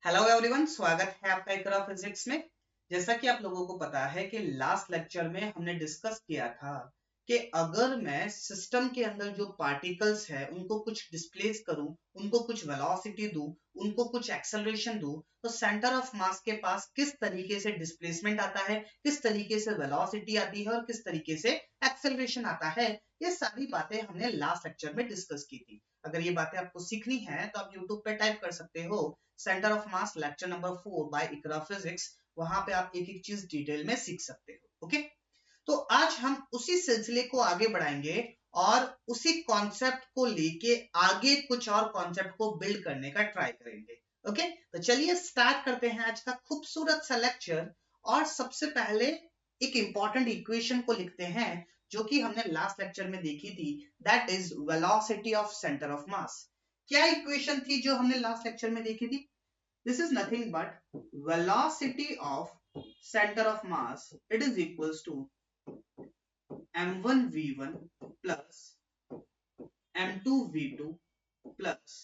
Hello everyone, स्वागत है आपका इकरा फिजिक्स में। जैसा कि आप लोगों को पता है कि लास्ट लेक्चर में हमने डिस्कस किया था कि अगर मैं सिस्टम के अंदर जो पार्टिकल्स है उनको कुछ डिस्प्लेस करूं, उनको कुछ वेलोसिटी दूं, उनको कुछ एक्सेलरेशन दूं, तो सेंटर ऑफ मास के पास किस तरीके से डिस्प्लेसमेंट आता है, किस तरीके से वेलोसिटी आती है और किस तरीके से एक्सेलरेशन आता है। ये सारी बातें हमने लास्ट लेक्चर में डिस्कस की थी। अगर ये बातें आपको सीखनी है तो आप यूट्यूब पे टाइप कर सकते हो centre of mass lecture number 4 by Iqra physics. वहां पे आप एक एक चीज डिटेल में सीख सकते हो। ओके, तो आज हम उसी सिलसिले को आगे बढ़ाएंगे और उसी कॉन्सेप्ट को लेके आगे कुछ और कॉन्सेप्ट को बिल्ड करने का ट्राई करेंगे। ओके, तो चलिए स्टार्ट करते हैं आज का खूबसूरत सा लेक्चर। और सबसे पहले एक इंपॉर्टेंट इक्वेशन को लिखते हैं जो कि हमने लास्ट लेक्चर में देखी थी, that is velocity of centre of mass. क्या इक्वेशन थी जो हमने लास्ट लेक्चर में देखी थी? This is nothing but velocity of center of mass. It is equals to m1 v1 plus m2 v2 plus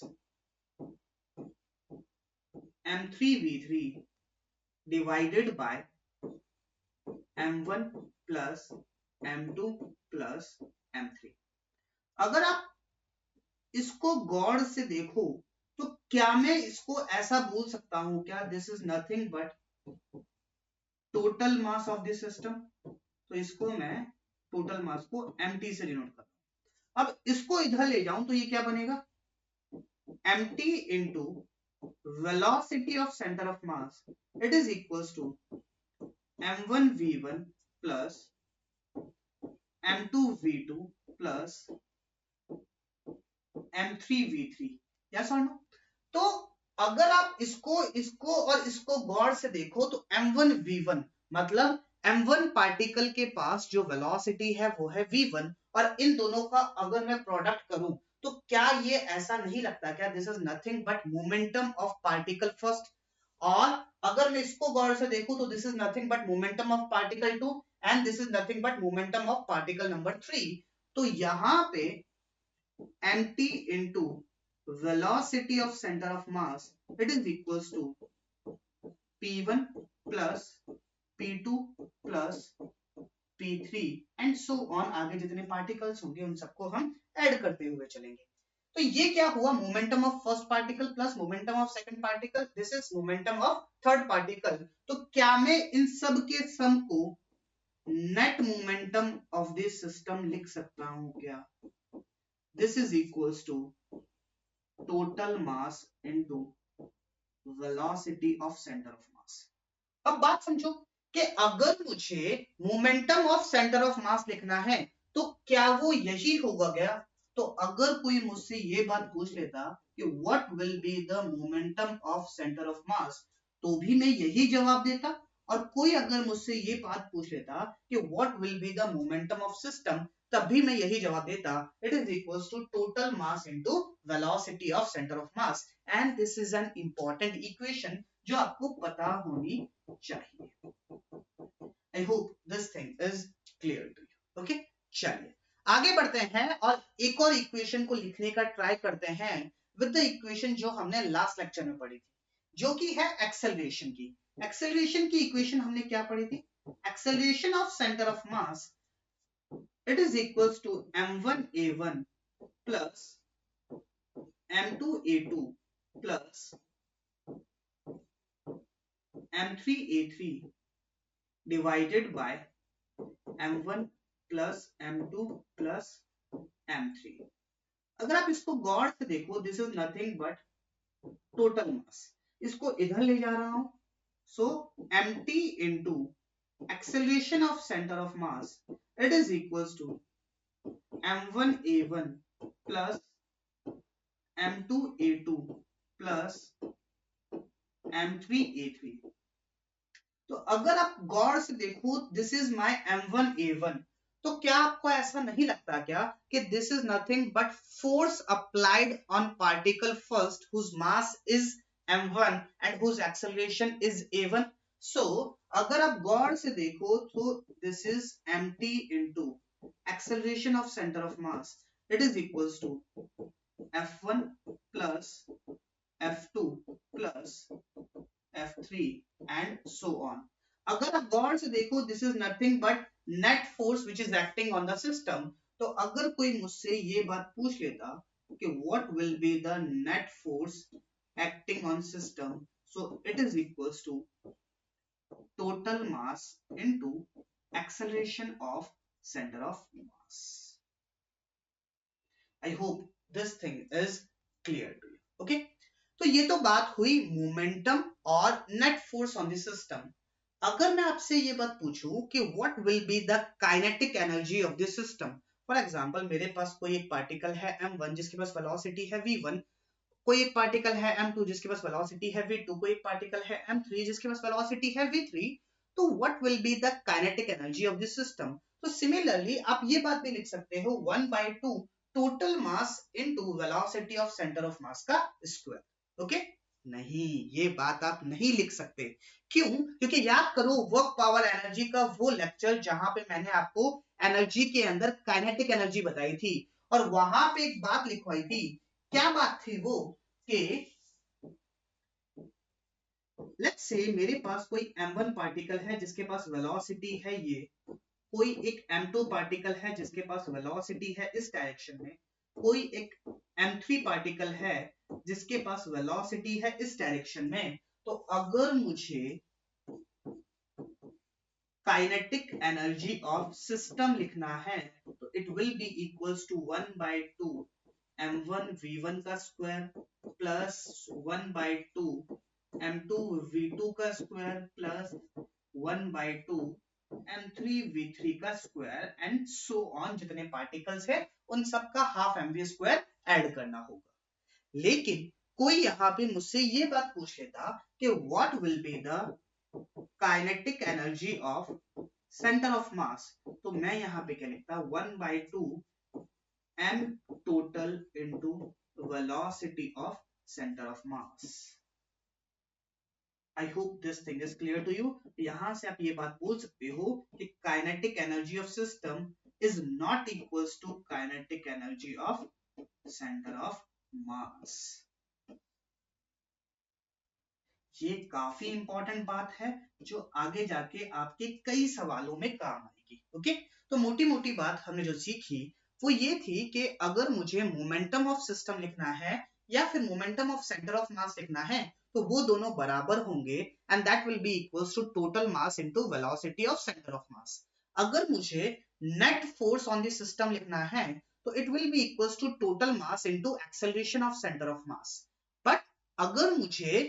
m3 v3 divided by m1 plus m2 plus m3। अगर आप इसको गौर से देखो तो क्या मैं इसको ऐसा बोल सकता हूं क्या, this is nothing but total mass of this system. तो इसको मैं टोटल मास को mt से डिनोट करता हूं। अब इसको इधर ले जाऊं तो ये क्या बनेगा, mt into velocity of centre of mass, it is equals to m1 v1 plus m2 v2 plus m3 v3। Yes और नो? तो अगर आप इसको इसको और इसको गौर से देखो तो m1 v1 मतलब m1 पार्टिकल के पास जो वेलोसिटी है वो है v1, और इन दोनों का अगर मैं प्रोडक्ट करूं तो क्या ये ऐसा नहीं लगता क्या, this is nothing but momentum of particle first. और अगर मैं इसको गौर से देखूं तो this is nothing but momentum of particle 2 and this is nothing but momentum of particle number 3। तो यहां पे mt into velocity of center of mass, it is equals to p1 plus p2 plus p3 and so on. आगे जितने particles होंगे उन सबको हम add करते हुए चलेंगे। तो ये क्या हुआ, momentum of first particle plus momentum of second particle, this is momentum of third particle. तो क्या मैं इन सब के सम को net momentum of this system लिख सकता हूं क्या? This is equals to total mass into velocity of centre of mass. अब बात समझो कि अगर मुझे momentum of centre of mass लिखना है तो क्या वो यही होगा क्या? तो अगर कोई मुझसे ये बात पूछ लेता कि what will be the momentum of centre of mass, तो भी मैं यही जवाब देता। और कोई अगर मुझसे ये बात पूछ लेता कि what will be the momentum of system, तब भी मैं यही जवाब देता, it is equals to total mass into velocity of centre of mass. And this is an important equation जो आपको पता होनी चाहिए। I hope this thing is clear to you. Okay, चलिए आगे बढ़ते हैं और एक और इक्वेशन को लिखने का ट्राई करते हैं विद द इक्वेशन जो हमने लास्ट लेक्चर में पढ़ी थी, जो कि है एक्सेलरेशन की। एक्सेलरेशन की इक्वेशन हमने क्या पढ़ी थी? Acceleration of centre of mass, it is equals to m1 a1 plus m2 a2 plus m3 a3 divided by m1 plus m2 plus m3। अगर आप इसको गौर से देखो, this is nothing but total mass. इसको इधर ले जा रहा हूं, so mt into acceleration of centre of mass, it is equals to m1 a1 plus m2 a2 plus m3 a3। तो अगर आप गौर से देखो, this is my m1 a1, तो क्या आपको ऐसा नहीं लगता क्या कि this is nothing but force applied on particle first whose mass is m1 and whose acceleration is a1। So अगर आप गौर से देखो तो this is mt into acceleration of centre of mass, it is equals to f1 plus f2 plus F3 and so on. अगर आप गौर से देखो, this is nothing but net force which is acting on the system. तो अगर कोई मुझसे ये बात पूछ लेता कि what will be the net force acting on system, so it is equals to total mass into acceleration of center of mass. I hope this thing is clear to you. Okay? तो ये तो बात हुई momentum और net force on the system. अगर मैं आपसे ये बात पूछूं कि what will be the kinetic energy of the system, for example मेरे पास कोई एक पार्टिकल है m1 जिसके पास वेलोसिटी है v1, कोई एक पार्टिकल है m2 जिसके पास वेलोसिटी है v2, कोई एक पार्टिकल है m3 जिसके पास वेलोसिटी है v3, तो what will be the kinetic energy of the system. तो सिमिलरली आप ये बात भी लिख सकते हो 1/2 total mass into velocity of centre of mass का स्क्वायर। ओके? नहीं, ये बात आप नहीं लिख सकते। क्यों? क्योंकि याद करो वर्क पावर एनर्जी का वो लेक्चर जहां पे मैंने आपको एनर्जी के अंदर काइनेटिक एनर्जी बताई थी और वहां पे एक बात लिखवाई थी। क्या बात थी वो? कि लेट्स से मेरे पास कोई m1 पार्टिकल है जिसके पास वेलोसिटी है ये, कोई एक m2 पार्टिकल है जिसके पास वेलोसिटी है इस डायरेक्शन में, कोई एक m3 पार्टिकल है जिसके पास वेलोसिटी है इस डायरेक्शन में। तो अगर मुझे काइनेटिक एनर्जी ऑफ सिस्टम लिखना है तो it will be equals to 1/2 m1 v1 का स्क्वायर प्लस 1/2 m2 v2 का स्क्वायर प्लस 1/2 m3 v3 का स्क्वायर एंड सो ऑन। जितने पार्टिकल्स है उन सब का हाफ mv स्क्वायर ऐड करना होगा। लेकिन कोई यहाँ पे मुझसे ये बात पूछ लेता कि what will be the kinetic energy of centre of mass, तो मैं यहाँ पे क्या लिखता 1/2 m total into velocity of center of mass. I hope this thing is clear to you. यहां से आप ये बात बोल सकते हो कि kinetic energy of system is not equals to kinetic energy of centre of mass. ये काफी इंपॉर्टेंट बात है जो आगे जाके आपके कई सवालों में काम आएगी। ओके? तो मोटी मोटी बात हमने जो सीखी वो ये थी कि अगर मुझे मोमेंटम ऑफ सिस्टम लिखना है या फिर momentum of centre of mass लिखना है तो वो दोनों बराबर होंगे and that will be equals to total mass into velocity of centre of mass. अगर मुझे net force on the system लिखना है तो it will be equals to total mass into acceleration of centre of mass. But अगर मुझे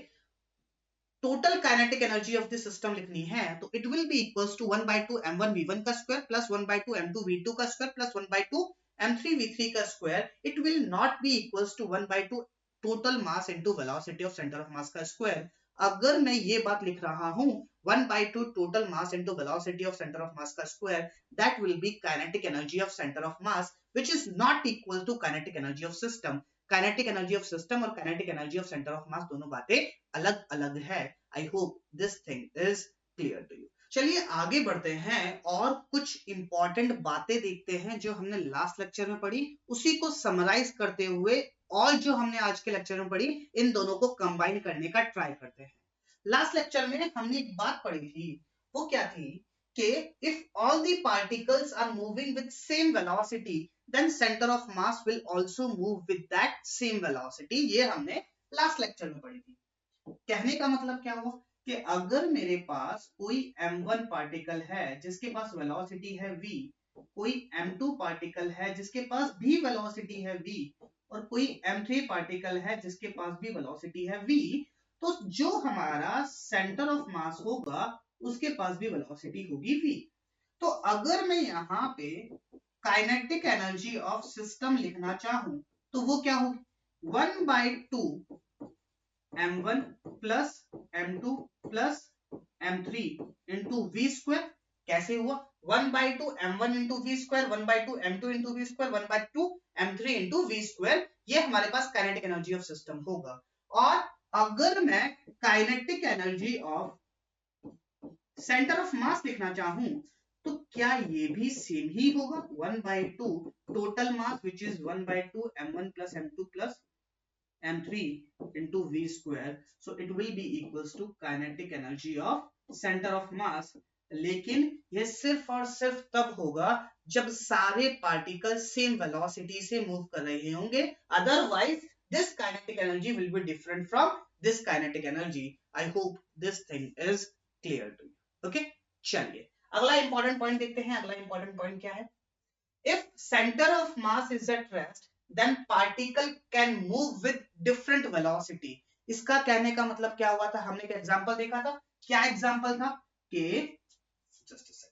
total kinetic energy of the system लिखनी है तो it will be equals to 1/2 m1 v1 का square plus 1/2 m2 v2 का square plus 1/2 m3 v3 का square. It will not be equals to 1/2 total mass into velocity of centre of mass का square. अगर मैं ये बात लिख रहा हूं 1/2 total mass into velocity of centre of mass का square, that will be kinetic energy of centre of mass which is not equal to kinetic energy of system. Kinetic energy of system और kinetic energy of centre of mass दोनों बातें अलग अलग है। I hope this thing is clear to you. चलिए आगे बढ़ते हैं और कुछ इंपॉर्टेंट बातें देखते हैं जो हमने लास्ट लेक्चर में पढ़ी, उसी को समराइज करते हुए और जो हमने आज के लेक्चर में पढ़ी इन दोनों को कंबाइन करने का ट्राई करते हैं। लास्ट लेक्चर में हमने एक बात पढ़ी थी, वो क्या थी कि if all the particles are moving with same velocity then center of mass will also move with that same velocity। ये हमने लास्ट लेक्चर में पढ़ी थी। कहने का मतलब क्या हुआ कि अगर मेरे पास कोई m1 पार्टिकल है जिसके पास वेलोसिटी है v, कोई m2 पार्टिकल है जिसके पास भी वेलोसिटी है v और कोई m3 पार्टिकल है जिसके पास भी वेलोसिटी है v, तो जो हमारा सेंटर ऑफ मास होगा उसके पास भी वेलोसिटी होगी v। तो अगर मैं यहाँ पे काइनेटिक एनर्जी ऑफ सिस्टम लिखना चाहूं तो वो क्या होगी 1/2 m1 plus m2 plus m3 into v square. कैसे हुआ 1/2 m1 into v square, 1/2 m2 into v square, 1/2 m3 into v square. ये हमारे पास काइनेटिक एनर्जी ऑफ सिस्टम होगा। और अगर मैं kinetic energy of centre of mass लिखना चाहूं तो क्या ये भी सेम ही होगा 1/2 total mass which is 1/2 m1 plus m2 plus m3 into v square, so it will be equals to kinetic energy of center of mass। लेकिन ये सिर्फ और सिर्फ तब होगा जब सारे पार्टिकल सेम वेलोसिटी से मूव कर रहे होंगे, otherwise this kinetic energy will be different from this kinetic energy। I hope this thing is clear to you। okay, चलिए अगला इंपॉर्टेंट पॉइंट देखते हैं। अगला इंपॉर्टेंट पॉइंट क्या है? If center of mass is at rest, then particle can move with different velocity। इसका कहने का मतलब क्या हुआ था? हमने एक एग्जांपल देखा था। क्या एग्जांपल था? कि जस्ट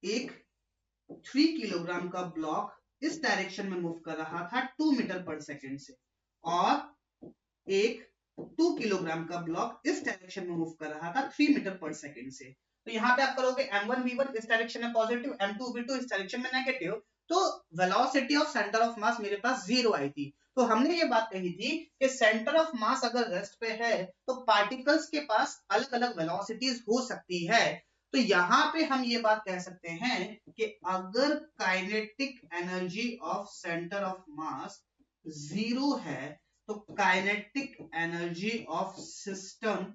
एक 3 किलोग्राम का ब्लॉक इस डायरेक्शन में मूव कर रहा था 2 मीटर पर सेकेंड से, और एक 2 किलोग्राम का ब्लॉक इस डायरेक्शन में मूव कर रहा था 3 मीटर पर सेकेंड से। तो यहाँ पे आप करोगे m1 v1 इस डायरेक्शन में पॉजिटिव, m2 v2 इस डायरेक्शन में नेगेटिव, तो वेलोसिटी ऑफ सेंटर ऑफ मास मेरे पास 0 आई थी। तो हमने ये बात कही थी कि सेंटर ऑफ मास अगर रेस्ट पे है तो पार्टिकल्स के पास अलग अलग वेलोसिटीज हो सकती है। तो यहाँ पे हम ये बात कह सकते हैं कि अगर kinetic energy of centre of mass 0 है तो काइनेटिक एनर्जी ऑफ सिस्टम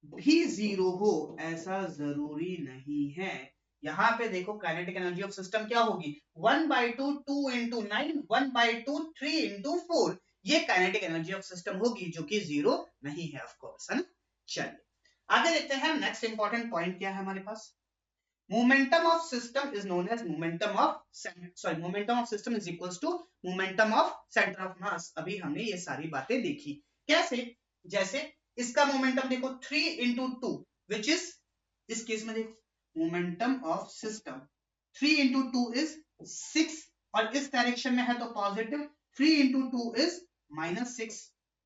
भी 0 हो ऐसा जरूरी नहीं है। यहाँ पे देखो काइनेटिक एनर्जी ऑफ सिस्टम क्या होगी? 1/2 2 into 9 1/2 3 into 4, ये काइनेटिक एनर्जी ऑफ सिस्टम होगी जो कि 0 नहीं है ऑफ कोर्स, है ना। चलिए आगे देखते हैं। नेक्स्ट इंपॉर्टेंट पॉइंट क्या है हमारे पास? Momentum of system is known as momentum of system is equals to momentum of centre of mass. अभी हमने ये सारी बातें देखी। कैसे? जैसे इसका मोमेंटम देखो 3 into 2 विच इज, इस केस में देखो momentum of system 3 into 2 is 6, और इस डायरेक्शन में है तो पॉजिटिव, 3 into 2 इज -6।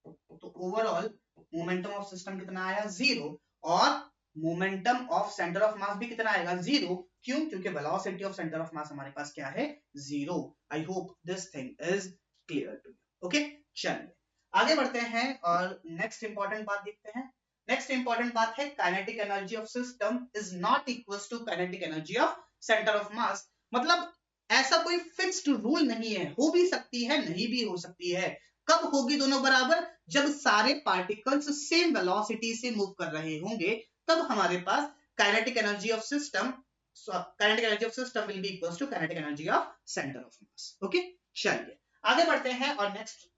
तो ओवरऑल मोमेंटम ऑफ सिस्टम कितना आया? 0। और momentum of centre of mass भी कितना आएगा? 0। क्यों? क्योंकि velocity of centre of mass हमारे पास क्या है? 0। I hope this thing is clear to you. Okay, चलिए आगे बढ़ते हैं और नेक्स्ट इंपॉर्टेंट बात देखते हैं। नेक्स्ट इंपॉर्टेंट बात है kinetic energy of system is not equals to kinetic energy of centre of mass. मतलब ऐसा कोई फिक्स्ड रूल नहीं है, हो भी सकती है नहीं भी हो सकती है। कब होगी दोनों बराबर? जब सारे पार्टिकल्स सेम वेलोसिटी से मूव कर रहे होंगे, तब हमारे पास kinetic energy of system will be equals to kinetic energy of centre of mass. Okay, चलिए आगे बढ़ते हैं और नेक्स्ट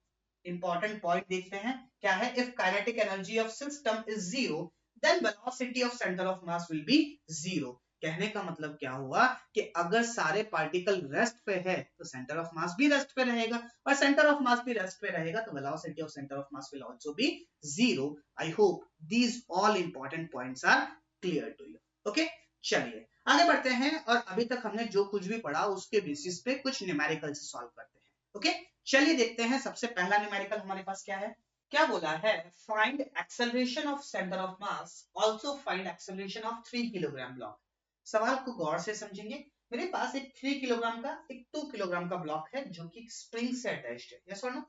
इंपॉर्टेंट पॉइंट देखते हैं। क्या है? If kinetic energy of system is 0 then velocity of centre of mass will be 0। कहने का मतलब क्या हुआ कि अगर सारे पार्टिकल रेस्ट पे है तो सेंटर ऑफ मास भी रेस्ट पे रहेगा, और सेंटर ऑफ मास भी रेस्ट पे रहेगा तो velocity of centre of mass will also be 0। I hope these all important points are clear to you. Okay, चलिए आगे बढ़ते हैं और अभी तक हमने जो कुछ भी पढ़ा उसके बेसिस पे कुछ न्यूमेरिकल्स सॉल्व करते हैं। ओके, चलिए देखते हैं। सबसे पहला न्यूमेरिकल हमारे पास क्या है? क्या बोला है? Find acceleration of centre of mass, also find acceleration of 3 kilogram block. सवाल को गौर से समझेंगे। मेरे पास एक 3 किलोग्राम का एक 2 किलोग्राम का ब्लॉक है जो कि स्प्रिंग से अटैच्ड है, यस और नो।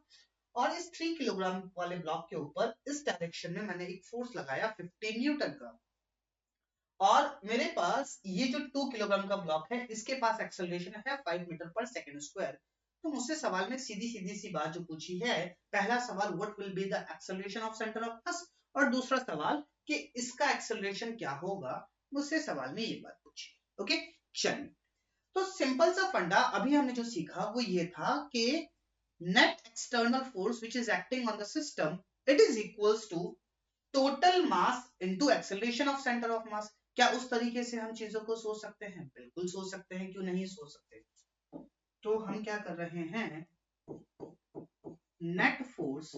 और इस 3 किलोग्राम वाले ब्लॉक के ऊपर इस डायरेक्शन में मैंने एक फोर्स लगाया 15 न्यूटन का, और मेरे पास ये जो 2 किलोग्राम का ब्लॉक है इसके पास एक्सेलरेशन है 5 मीटर पर सेकंड स्क्वायर। तो मुझसे सवाल में सीधी सी बात जो पूछी है, पहला सवाल what will be the acceleration of centre of मास, और दूसरा सवाल कि इसका एक्सेलरेशन क्या होगा। मुझसे सवाल में ये बात पूछी। ओके, चलिए तो सिंपल सा फंडा अभी हमने जो सीखा वो ये था कि net external force which is acting on the system it is equals to total mass into acceleration of centre of mass. क्या उस तरीके से हम चीजों को सोच सकते हैं? बिल्कुल सोच सकते हैं, क्यों नहीं सोच सकते। तो हम क्या कर रहे हैं, net force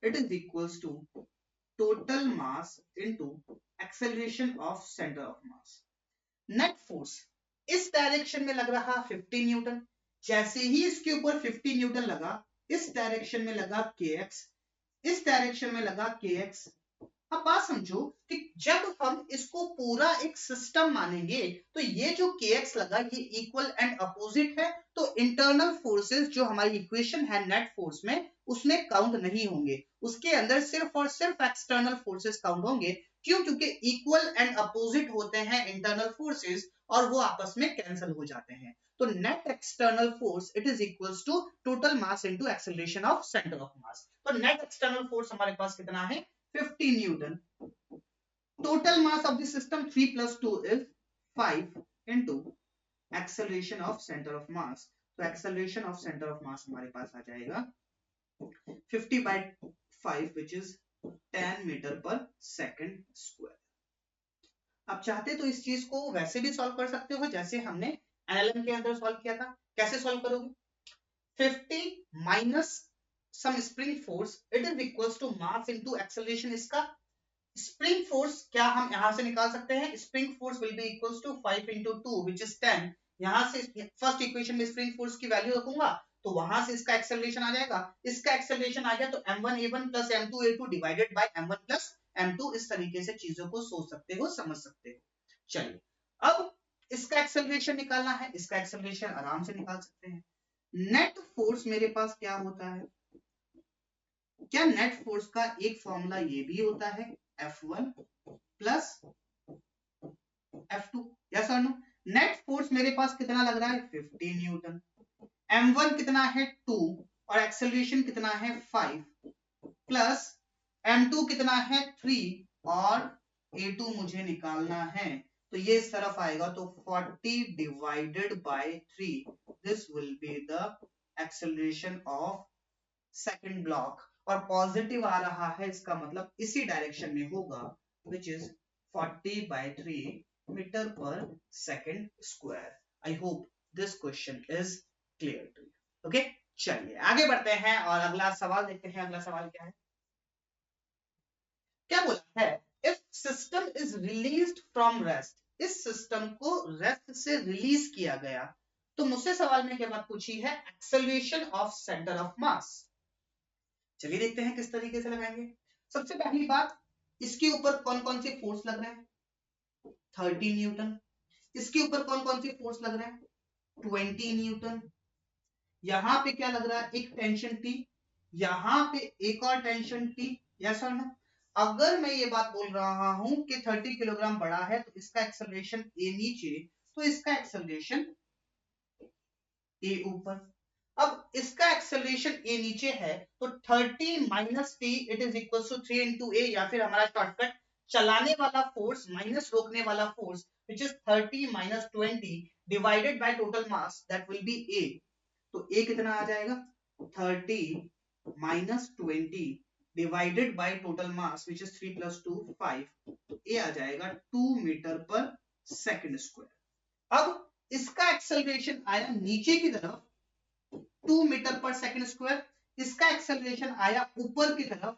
it is equals to total mass into acceleration of centre of mass. Net force इस डायरेक्शन में लग रहा 50 न्यूटन, जैसे ही इसके ऊपर 50 न्यूटन लगा इस डायरेक्शन में लगा kx, इस डायरेक्शन में लगा kx। अब बात समझो कि जब हम इसको पूरा एक सिस्टम मानेंगे तो ये जो kx लगा ये इक्वल एंड अपोजिट है, तो इंटरनल फोर्सेस जो हमारी इक्वेशन है नेट फोर्स में उसमें काउंट नहीं होंगे, उसके अंदर सिर्फ और सिर्फ एक्सटर्नल फोर्सेस काउंट होंगे। क्यों? क्योंकि इक्वल एंड अपोजिट होते हैं इंटरनल फोर्सेस और वो आपस में कैंसिल हो जाते हैं। तो net external force it is equals to total mass into acceleration of centre of mass. तो नेट एक्सटर्नल फोर्स हमारे पास कितना है? 50 newton. Total mass of the system 3 + 2 is 5 into acceleration of centre of mass. तो acceleration of centre of mass हमारे पास आ जाएगा 50/5 which is 10 मीटर पर सेकंड स्क्वायर। आप चाहते तो इस चीज को वैसे भी सॉल्व कर सकते हो जैसे हमने एनएलएम के अंदर सॉल्व किया था। कैसे सॉल्व करोगे? 50 minus some spring force it is equals to mass into acceleration. इसका स्प्रिंग फोर्स क्या हम यहां से निकाल सकते हैं? Spring force will be equals to 5 × 2 which is 10। यहां से फर्स्ट इक्वेशन में स्प्रिंग फोर्स की वैल्यू रखूंगा तो वहां से इसका एक्सेलरेशन आ जाएगा। इसका एक्सेलरेशन आ गया तो m1a1 + m2a2 divided by m1 + m2। इस तरीके से चीजों को सोच सकते हो, समझ सकते हो। चलिए अब इसका एक्सेलरेशन निकालना है। इसका एक्सेलरेशन आराम से निकाल सकते हैं। नेट फोर्स मेरे पास क्या होता है? क्या नेट फोर्स का एक फॉर्मूला ये भी होता है F1 + F2? यस और नो? नेट फोर्स मेरे पास कितना लग रहा है? 50 न्यूटन। m1 कितना है? 2 और एक्सेलरेशन कितना है? 5 प्लस m2 कितना है? 3 और a2 मुझे निकालना है तो ये इस तरफ आएगा तो 40 divided by 3 this will be the acceleration of second block. और पॉजिटिव आ रहा है इसका मतलब इसी डायरेक्शन में होगा which is 40/3 मीटर पर second square. I hope this question is clear to you. Okay चलिए आगे बढ़ते हैं और अगला सवाल देखते हैं। अगला सवाल क्या है? क्या बोला है? If system is released from rest, इस सिस्टम को रेस्ट से रिलीज किया गया तो मुझसे सवाल में क्या बात पूछी है? एक्सेलरेशन ऑफ सेंटर ऑफ मास। चलिए देखते हैं किस तरीके से लगाएंगे। सबसे पहली बात, इसके ऊपर कौन कौन से फोर्स लग रहे हैं? 30 न्यूटन। इसके ऊपर कौन कौन से फोर्स लग रहे हैं? 20 न्यूटन। यहां पे क्या लग रहा है? एक टेंशन T, यहां पे एक और टेंशन T। यस और नो? अगर मैं ये बात बोल रहा हूं कि 30 किलोग्राम बड़ा है तो इसका एक्सेलरेशन A नीचे, तो इसका एक्सेलरेशन A ऊपर। अब इसका एक्सेलरेशन A नीचे है तो 30 minus T it is equal to 3 × A, या फिर हमारा शॉर्टकट चलाने वाला फोर्स माइनस रोकने वाला force which is 30 minus 20 divided by total mass that will be A। तो A कितना आ जाएगा? 30 minus 20 divided by total mass which is 3 + 2 5। तो A आ जाएगा 2 मीटर पर सेकंड स्क्वायर। अब इसका एक्सेलरेशन आया नीचे की तरफ 2 मीटर पर सेकंड स्क्वायर। इसका एक्सेलरेशन आया ऊपर की तरफ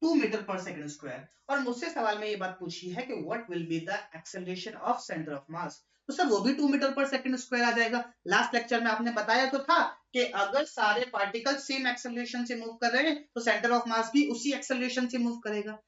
2 मीटर पर सेकंड स्क्वायर। और मुझसे सवाल में ये बात पूछी है कि what will be the acceleration of centre of mass. तो सर वो भी 2 मीटर पर सेकंड स्क्वायर आ जाएगा। लास्ट लेक्चर में आपने बताया तो था कि अगर सारे पार्टिकल सेम एक्सेलरेशन से मूव कर रहे हैं तो सेंटर ऑफ मास भी उसी एक्सेलरेशन से मूव करेगा।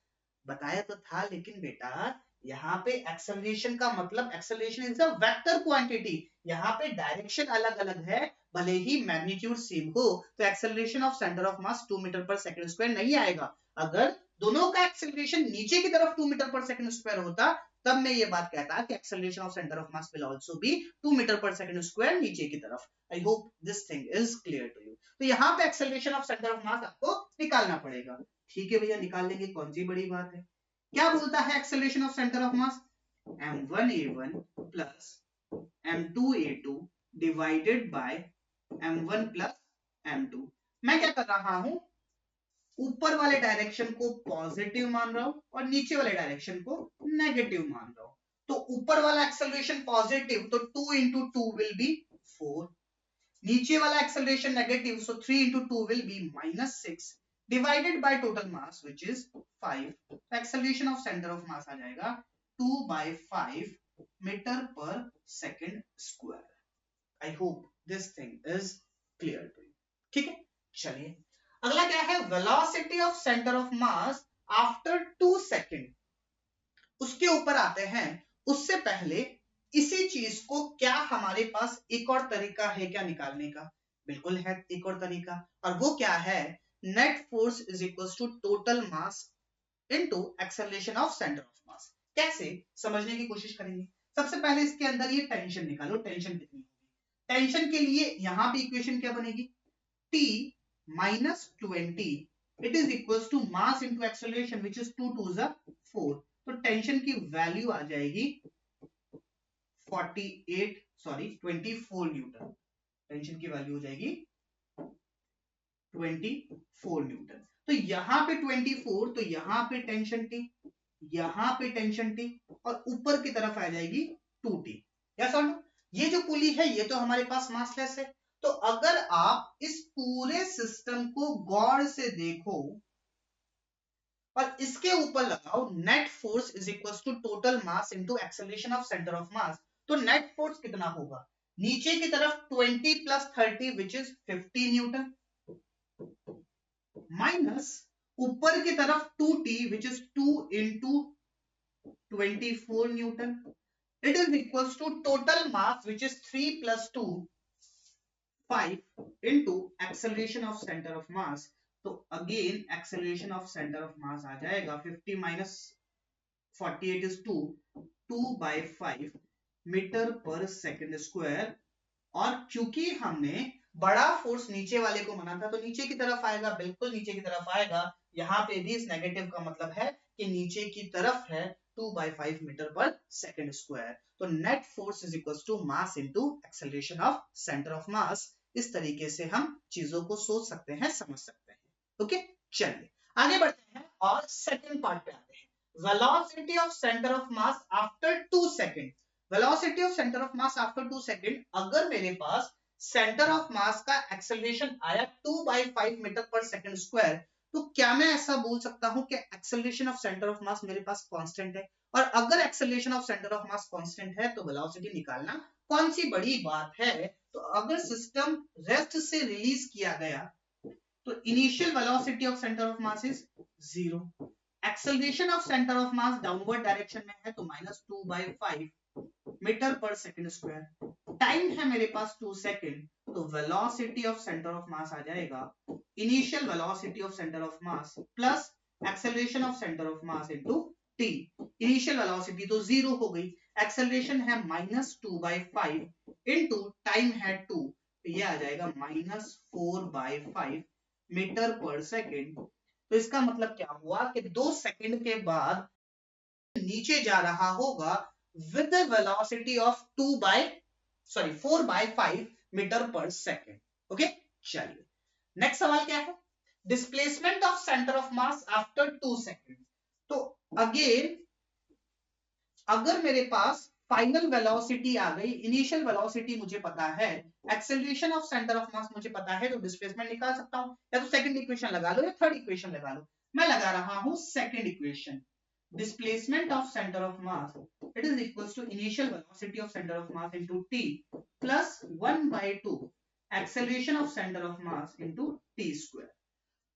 बताया तो था, लेकिन बेटा यहाँ पे एक्सेलरेशन का मतलब acceleration is a vector quantity. यहाँ पे डायरेक्शन अलग अलग है, भले ही मैग्नीट्यूड सेम हो तो acceleration of centre of mass 2 metre पर सेकंड स्क्वायर नहीं आएगा। अगर दोनों का एक्सेलरेशन नीचे की तरफ 2 मीटर पर सेकंड स्क्वायर होता तब मैं ये बात कहता कि acceleration of centre of mass will also be 2 metre पर सेकंड स्क्वायर नीचे की तरफ। I hope this thing is clear to you. तो यहाँ पे acceleration of centre of mass आपको निकालना पड़ेगा। ठीक है भैया, निकाल लेंगे, कौन सी बड़ी बात है। क्या बोलता है acceleration of centre of mass? m1a1 plus m2a2 divided by m1 plus m2। मैं क्या कर रहा हूं? ऊपर वाले डायरेक्शन को पॉजिटिव मान रहा हूं और नीचे वाले डायरेक्शन को नेगेटिव मान रहा हूं। तो ऊपर वाला एक्सेलरेशन पॉजिटिव तो 2 × 2 विल बी 4, नीचे वाला acceleration negative so 3 × 2 will be -6 divided by total mass which is 5। तो acceleration of centre of mass आ जाएगा 2/5 मीटर पर second square. I hope this thing is clear to you. ठीक है, चलिए अगला क्या है? Velocity of centre of mass after 2 second. उसके ऊपर आते हैं। उससे पहले इसी चीज को क्या हमारे पास एक और तरीका है क्या निकालने का? बिल्कुल है एक और तरीका, और वो क्या है? Net force is equal to total mass into acceleration of centre of mass. कैसे समझने की कोशिश करेंगे। सबसे पहले इसके अंदर ये टेंशन निकालो, टेंशन कितनी होगी। टेंशन के लिए यहां पे इक्वेशन क्या बनेगी, T minus 20 it is equals to mass into acceleration which is 2 2 4। तो टेंशन की वैल्यू आ जाएगी 24 न्यूटन। टेंशन की वैल्यू हो जाएगी 24 न्यूटन। तो यहां पे 24, तो यहां पे टेंशन T, यहां पे टेंशन T और ऊपर की तरफ आ जाएगी 2T। यस और नो। ये जो पुली है ये तो हमारे पास मासलेस है। तो अगर आप इस पूरे सिस्टम को गौर से देखो और इसके ऊपर लगाओ net force is equal to total mass into acceleration of centre of mass, तो नेट फोर्स कितना होगा, नीचे की तरफ 20 plus 30 which is 50 newton, minus ऊपर की तरफ 2T which is 2 into 24 newton, it is equal to total mass which is 3 plus 2 5 into acceleration of centre of mass. तो again acceleration of centre of mass आ जाएगा 50 minus 48 is 2/5 metre पर second square. और क्योंकि हमने बड़ा force नीचे वाले को माना था तो नीचे की तरफ आएगा, बिल्कुल नीचे की तरफ आएगा। यहां पे भी इस नेगेटिव का मतलब है कि नीचे की तरफ है 2/5 मीटर पर सेकंड स्क्वायर। तो net force is equal to mass into acceleration of centre of mass. इस तरीके से हम चीजों को सोच सकते हैं, समझ सकते हैं। ओके, चलिए आगे बढ़ते हैं और सेकंड पार्ट पे आते हैं। Velocity of centre of mass after 2 second. Velocity of centre of mass after 2 second, अगर मेरे पास सेंटर ऑफ मास का एक्सेलरेशन आया 2/5 मीटर पर सेकंड स्क्वायर, तो क्या मैं ऐसा बोल सकता हूं कि एक्सेलरेशन ऑफ सेंटर ऑफ मास मेरे पास कांस्टेंट है। और अगर acceleration of centre of mass constant है तो वेलोसिटी निकालना कौन सी बड़ी बात है। तो अगर सिस्टम रेस्ट से रिलीज किया गया तो initial velocity of centre of mass is 0, acceleration of centre of mass downward direction में है तो -2/5 मीटर पर सेकंड स्क्वायर। टाइम है मेरे पास 2 सेकंड, तो velocity of centre of mass आ जाएगा initial velocity of centre of mass plus acceleration of centre of mass into T. Initial velocity तो 0 हो गई, एक्सेलरेशन है -2/5 इनटू टाइम है 2, तो ये आ जाएगा -4/5 मीटर पर सेकंड। तो इसका मतलब क्या हुआ कि 2 सेकंड के बाद नीचे जा रहा होगा with the velocity of 4/5 metre पर सेकंड। ओके, चलिए नेक्स्ट सवाल क्या है, displacement of centre of mass after 2 second. तो अगेन अगर मेरे पास फाइनल वेलोसिटी आ गई, इनिशियल वेलोसिटी मुझे पता है, एक्सेलरेशन ऑफ सेंटर ऑफ मास मुझे पता है, तो डिस्प्लेसमेंट निकाल सकता हूं। या तो सेकंड इक्वेशन लगा लो या थर्ड इक्वेशन लगा लो। मैं लगा रहा हूं second equation, displacement of center of mass it is equals to initial velocity of center of mass into t plus 1/2 acceleration of center of mass into t square।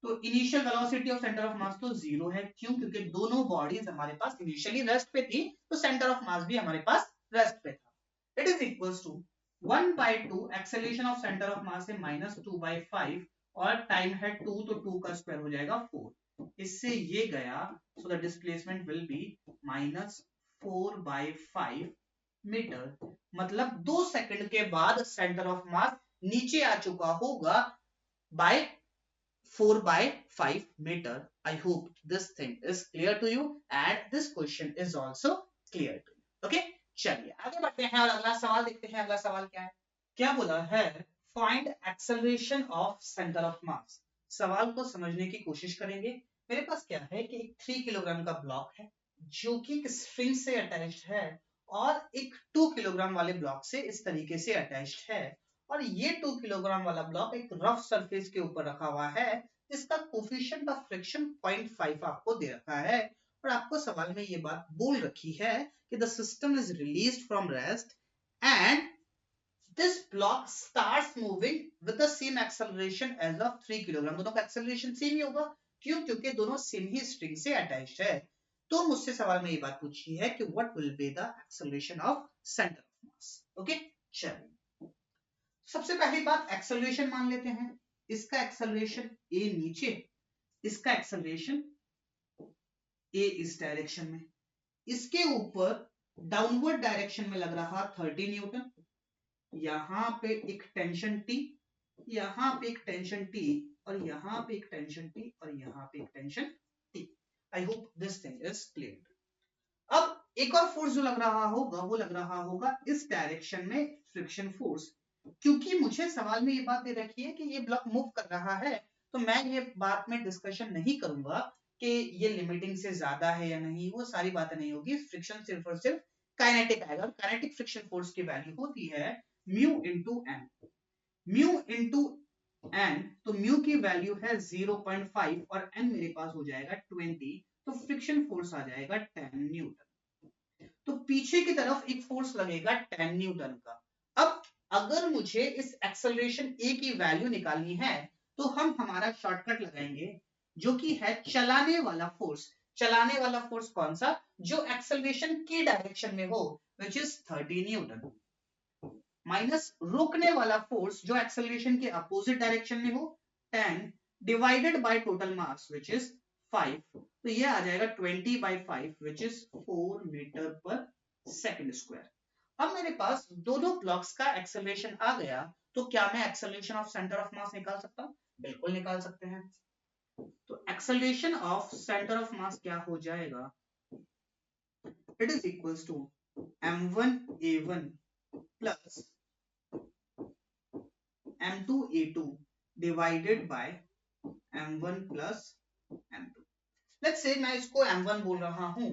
तो initial velocity of centre of mass तो 0 है, क्यों, क्योंकि दोनों bodies हमारे पास initially rest पे थी, तो सेंटर ऑफ मास भी हमारे पास रेस्ट पे था। It is equals to 1/2 acceleration of centre of mass है -2/5 और टाइम है 2, तो 2 का स्क्वायर हो जाएगा 4। इससे ये गया, so the displacement will be -4/5 metre. मतलब 2 सेकंड के बाद सेंटर ऑफ मास नीचे आ चुका होगा bye 4/5 meter। I hope this thing is clear to you and this question is also clear to you. Okay, चलिए आगे बढ़ते हैं और अगला सवाल देखते हैं। अगला सवाल क्या है, क्या बोला है, find acceleration of centre of मास। सवाल को समझने की कोशिश करेंगे। मेरे पास क्या है कि एक 3 किलोग्राम का ब्लॉक है जो कि एक स्ट्रिंग से अटैच्ड है और एक 2 किलोग्राम वाले ब्लॉक से इस तरीके से अटैच्ड है। और ये 2 किलोग्राम वाला ब्लॉक एक रफ सरफेस के ऊपर रखा हुआ है, इसका कोफिशिएंट ऑफ फ्रिक्शन 0.5 आपको दे रखा है। और आपको सवाल में ये बात बोल रखी है कि the system is released from rest and this block starts moving with the same acceleration as of 3 kilogram. दोनों का एक्सेलरेशन सेम ही होगा, क्यों, क्योंकि दोनों सेम ही स्ट्रिंग से अटैच्ड है। तो मुझसे सवाल में ये बात पूछी है कि what will be the acceleration of centre of mass. Okay, चलिए सबसे पहली बात एक्सेलरेशन मान लेते हैं। इसका एक्सेलरेशन ए नीचे, इसका एक्सेलरेशन ए इस डायरेक्शन में, इसके ऊपर डाउनवर्ड डायरेक्शन में लग रहा 30 न्यूटन, यहां पे एक टेंशन टी, यहां पे एक टेंशन टी, और यहां पे एक टेंशन टी, और यहां पे एक tension T. I hope this thing is clear. अब एक और फोर्स जो लग रहा होगा वो लग रहा होगा इस डायरेक्शन में फ्रिक्शन फोर्स। क्योंकि मुझे सवाल में ये बात दे रखी है कि ये ब्लॉक मूव कर रहा है, तो मैं ये बात में डिस्कशन नहीं करूंगा कि ये लिमिटिंग से ज्यादा है या नहीं, वो सारी बातें नहीं होगी। फ्रिक्शन सिर्फ और सिर्फ काइनेटिक आएगा। काइनेटिक फ्रिक्शन फोर्स की वैल्यू होती है mu into N. Mu into N, तो म्यू की वैल्यू है 0.5 और एन मेरे पास हो जाएगा 20, तो फ्रिक्शन फोर्स आ जाएगा 10 न्यूटन। तो पीछे की तरफ एक फोर्स लगेगा 10 न्यूटन का। अब अगर मुझे इस एक्सेलरेशन ए की वैल्यू निकालनी है तो हम हमारा शॉर्टकट लगाएंगे, जो कि है चलाने वाला फोर्स। चलाने वाला फोर्स कौन सा? जो एक्सेलरेशन की डायरेक्शन में हो, विच इज 30 न्यूटन, माइनस रोकने वाला फोर्स जो एक्सेलरेशन के अपोजिट डायरेक्शन में हो, 10 divided by total mass which is 5, तो ये आ जाएगा 20 by 5 विच इज 4 मीटर पर सेकंड स्क्वायर। अब मेरे पास दोनों ब्लॉक्स का एक्सेलरेशन आ गया, तो क्या मैं acceleration of centre of mass निकाल सकता हूं? बिल्कुल निकाल सकते हैं। तो acceleration of centre of mass क्या हो जाएगा? It is equals to m1a1 plus m2a2 divided by m1 plus m2। Let's say मैं इसको m1 बोल रहा हूं,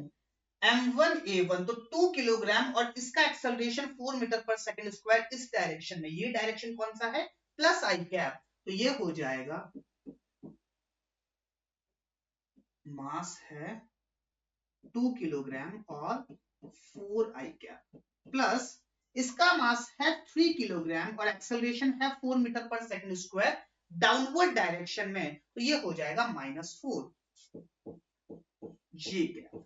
m1a1 तो 2 किलोग्राम और इसका एक्सेलरेशन 4 मीटर पर सेकंड स्क्वायर इस डायरेक्शन में। ये डायरेक्शन कौन सा है? प्लस आई कैप, तो ये हो जाएगा मास है 2 किलोग्राम और 4 आई कैप, प्लस इसका मास है 3 किलोग्राम और एक्सेलरेशन है 4 मीटर पर सेकंड स्क्वायर डाउनवर्ड डायरेक्शन में, तो ये हो जाएगा -4 G cap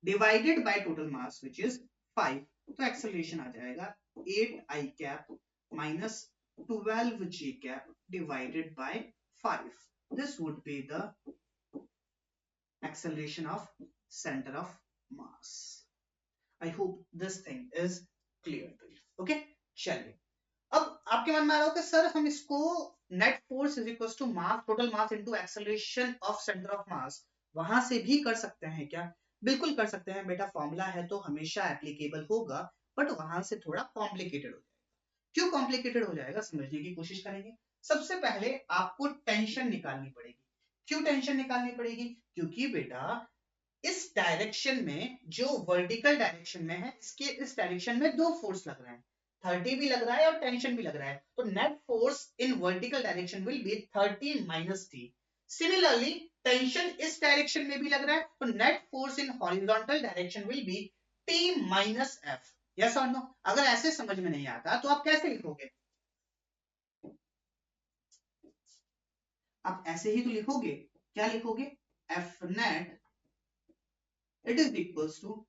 divided by total mass which is 5, तो एक्सेलरेशन आ जाएगा 8 आई cap minus 12 ji cap divided by 5। This would be the acceleration of center of mass। I hope this thing is clear to you। okay, चलिए अब आपके मन में आ रहा हो कि सर हम इसको net force is equal to mass total mass into acceleration of centre of mass वहां से भी कर सकते हैं क्या? बिल्कुल कर सकते हैं बेटा, फॉर्मूला है तो हमेशा एप्लीकेबल होगा, बट वहां से थोड़ा कॉम्प्लिकेटेड हो जाएगा। क्यों कॉम्प्लिकेटेड हो जाएगा समझने की कोशिश करेंगे। सबसे पहले आपको टेंशन निकालनी पड़ेगी। क्यों टेंशन निकालनी पड़ेगी? क्योंकि बेटा इस डायरेक्शन में जो वर्टिकल डायरेक्शन में है, इसके इस डायरेक्शन में दो फोर्स लग रहे हैं, 30 भी लग रहा है और टेंशन भी लग रहा है, तो net force in vertical direction will be 30 minus T. Similarly tension इस डायरेक्शन में भी लग रहा है, तो net force in horizontal direction will be T minus F. Yes और नो? अगर ऐसे समझ में नहीं आता तो आप कैसे लिखोगे? आप ऐसे ही तो लिखोगे। क्या लिखोगे? F net it is equals to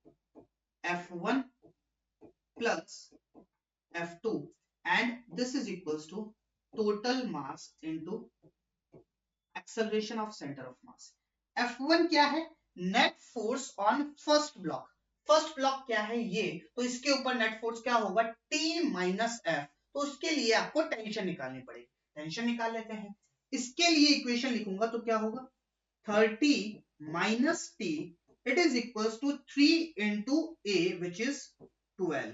F1 plus F2 and this is equals to total mass into acceleration of center of mass। F1 क्या है? Net force on first block. First block क्या है? ये, तो इसके ऊपर नेट फोर्स क्या होगा? T minus F. तो उसके लिए आपको टेंशन निकालनी पड़ेगी। टेंशन निकाल लेते हैं। इसके लिए इक्वेशन लिखूंगा तो क्या होगा? 30 minus T it is equals to 3 into A which is 12,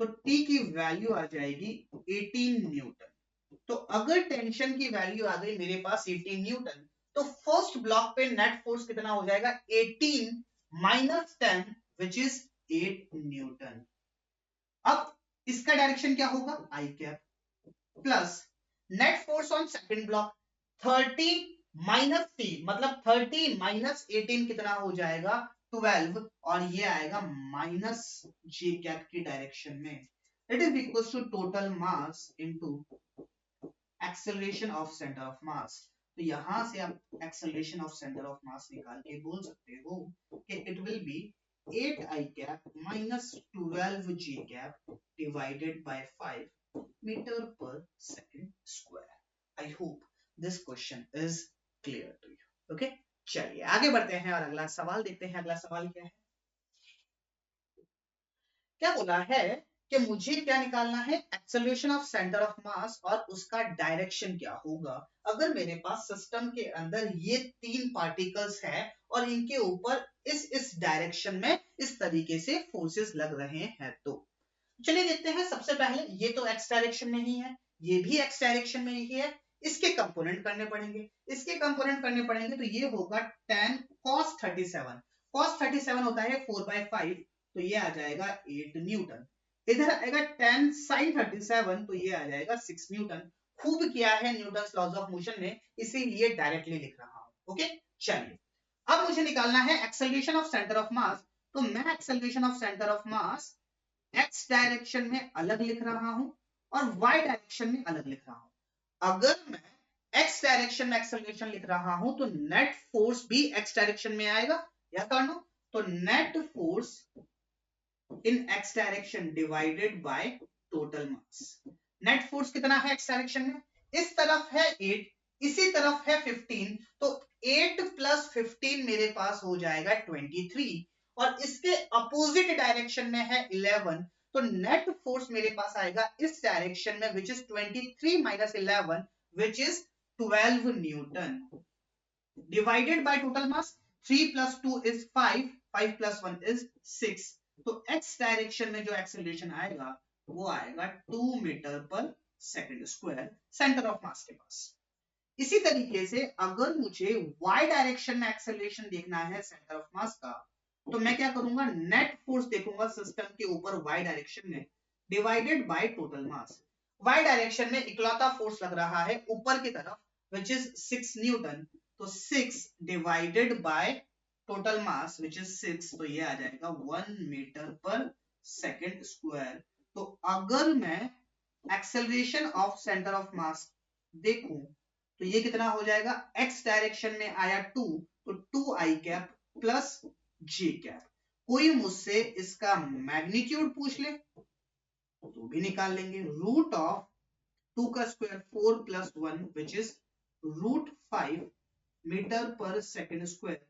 तो T की वैल्यू आ जाएगी 18 न्यूटन। तो अगर टेंशन की वैल्यू आ गई मेरे पास 18 न्यूटन, तो फर्स्ट ब्लॉक पे नेट फोर्स कितना हो जाएगा? 18 माइनस 10 विच इज 8 न्यूटन। अब इसका डायरेक्शन क्या होगा? I cap plus net force on second block 30 minus T, मतलब 30 माइनस 18 कितना हो जाएगा? 12, और ये आएगा माइनस जी कैप की डायरेक्शन में। It is equal to total mass into acceleration of centre of mass. तो यहां से आप acceleration of centre of mass निकाल के बोल सकते हो कि it will be 8 I cap minus 12 ji cap divided by 5 metre पर second square. I hope this question is clear to you। okay, चलिए आगे बढ़ते हैं और अगला सवाल देखते हैं। अगला सवाल क्या है, क्या बोला है कि मुझे क्या निकालना है, एक्सेलरेशन ऑफ सेंटर ऑफ मास और उसका डायरेक्शन क्या होगा अगर मेरे पास सिस्टम के अंदर ये 3 पार्टिकल्स हैं और इनके ऊपर इस डायरेक्शन में इस तरीके से फोर्सेस लग रहे हैं। तो चलिए देखते हैं। सबसे पहले ये तो एक्स डायरेक्शन में ही है, ये भी एक्स डायरेक्शन में ही है, इसके कंपोनेंट करने पड़ेंगे। इसके कंपोनेंट करने पड़ेंगे तो ये होगा 10 cos 37। cos 37 होता है 4/5, तो ये आ जाएगा 8 न्यूटन। इधर आएगा 10 sin 37, तो ये आ जाएगा 6 न्यूटन। खूब किया है न्यूटन लॉज ऑफ मोशन में, इसीलिए डायरेक्टली लिख रहा हूं। ओके, चलिए अब मुझे निकालना है acceleration of centre of mass. तो मैं acceleration of centre of mass x direction में अलग लिख रहा हूं और वाई डायरेक्शन में अलग लिख रहा हूं। अगर मैं एक्स डायरेक्शन में एक्सेलरेशन लिख रहा हूं तो नेट फोर्स भी एक्स डायरेक्शन में आएगा, या कर लो। तो net force in X direction divided by total mass. Net force कितना है एक्स डायरेक्शन में, इस तरफ है 8, इसी तरफ है 15, तो 8 प्लस 15 मेरे पास हो जाएगा 23, और इसके अपोजिट डायरेक्शन में है 11, तो नेट फोर्स मेरे पास आएगा इस डायरेक्शन में which is 23 minus 11 which is 12 Newton divided by total mass. 3 plus 2 is 5, 5 plus 1 is 6, तो x डायरेक्शन में जो एक्सेलरेशन आएगा वो आएगा 2 मीटर पर सेकंड स्क्वायर सेंटर ऑफ मास के पास। इसी तरीके से अगर मुझे y डायरेक्शन में एक्सेलरेशन देखना है सेंटर ऑफ मास का, तो मैं क्या करूंगा, नेट फोर्स देखूंगा सिस्टम के ऊपर y डायरेक्शन में divided by total mass. y direction में इकलौता फोर्स लग रहा है ऊपर की तरफ विच इज 6 न्यूटन, तो 6 divided by total mass which is 6, तो ये आ जाएगा 1 मीटर पर सेकंड स्क्वायर। तो अगर मैं एक्सेलरेशन ऑफ सेंटर ऑफ मास देखूं तो ये कितना हो जाएगा, x डायरेक्शन में आया 2, तो 2i cap plus j cap. कोई मुझसे इसका मैग्नीट्यूड पूछ ले तो भी निकाल लेंगे। रूट ऑफ 2 का square 4 plus 1 which is √5 metre पर सेकंड स्क्वायर।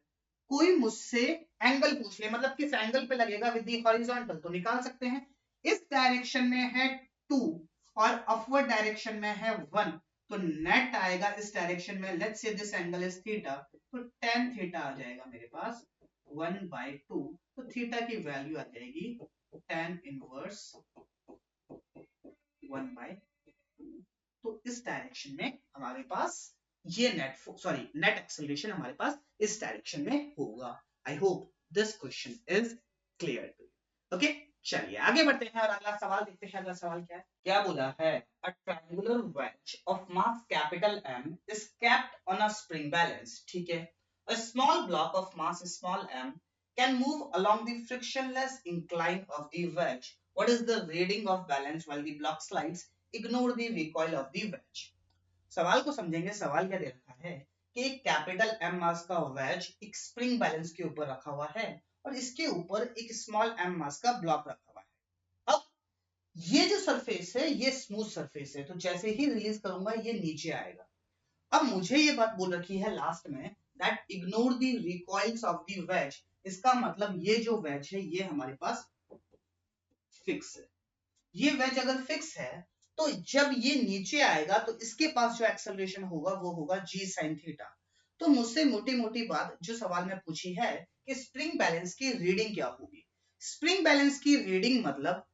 कोई मुझसे एंगल पूछ ले, मतलब किस एंगल पे लगेगा विद द हॉरिजॉन्टल, तो निकाल सकते हैं। इस डायरेक्शन में है 2 और अपवर्ड डायरेक्शन में है 1, तो नेट आएगा इस डायरेक्शन में, let's say this angle is theta, तो tan थीटा आ जाएगा मेरे पास 1/2, तो थीटा की वैल्यू आ जाएगी tan इनवर्स 1/2। तो इस डायरेक्शन में हमारे पास ये नेट एक्सेलरेशन हमारे पास इस डायरेक्शन में होगा। I hope this question is clear to you. Okay, चलिए आगे बढ़ते हैं और अगला सवाल देखते हैं। अगला सवाल क्या है, क्या बोला है, a triangular ways of mass capital M is kept on a spring balance. ठीक है, a small block of mass small m can move along the frictionless incline of the wedge. What is the reading of balance while the block slides? Ignore the recoil of the wedge. सवाल को समझेंगे। सवाल क्या दे रखा है कि एक capital M मास का वेज एक स्प्रिंग बैलेंस के ऊपर रखा हुआ है और इसके ऊपर एक स्मॉल m मास का ब्लॉक रखा हुआ है। अब ये जो सरफेस है ये स्मूथ सरफेस है, तो जैसे ही रिलीज करूंगा ये नीचे आएगा। अब मुझे ये बात बोल रखी है लास्ट में that ignore the recoils of the wedge. इसका मतलब ये जो वेज है ये हमारे पास फिक्स है। ये वेज अगर फिक्स है तो जब ये नीचे आएगा तो इसके पास जो एक्सेलरेशन होगा वो होगा g sin थीटा। तो मुझसे मोटी मोटी बात जो सवाल में पूछी है कि स्प्रिंग बैलेंस की रीडिंग क्या होगी। स्प्रिंग बैलेंस की रीडिंग मतलब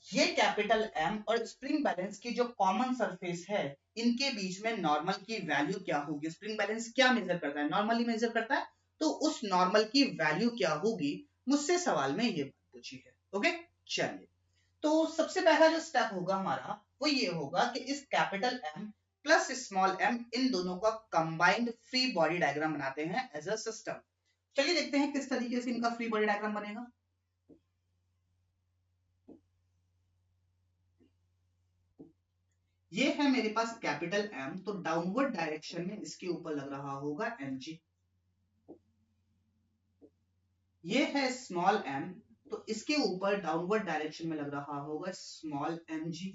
ये कैपिटल M और स्प्रिंग बैलेंस की जो कॉमन सरफेस है इनके बीच में नॉर्मल की वैल्यू क्या होगी। स्प्रिंग बैलेंस क्या मेजर करता है, नॉर्मली मेजर करता है, तो उस नॉर्मल की वैल्यू क्या होगी, मुझसे सवाल में ये पूछी है। ओके, चलिए तो सबसे पहला जो स्टेप होगा हमारा वो ये होगा कि इस capital M plus small m इन दोनों का कंबाइंड फ्री बॉडी डायग्राम बनाते हैं एज अ सिस्टम। चलिए देखते हैं किस तरीके से इनका फ्री बॉडी डायग्राम बनेगा। ये है मेरे पास कैपिटल M, तो डाउनवर्ड डायरेक्शन में इसके ऊपर लग रहा होगा mg। ये है स्मॉल m, तो इसके ऊपर डाउनवर्ड डायरेक्शन में लग रहा होगा स्मॉल mg।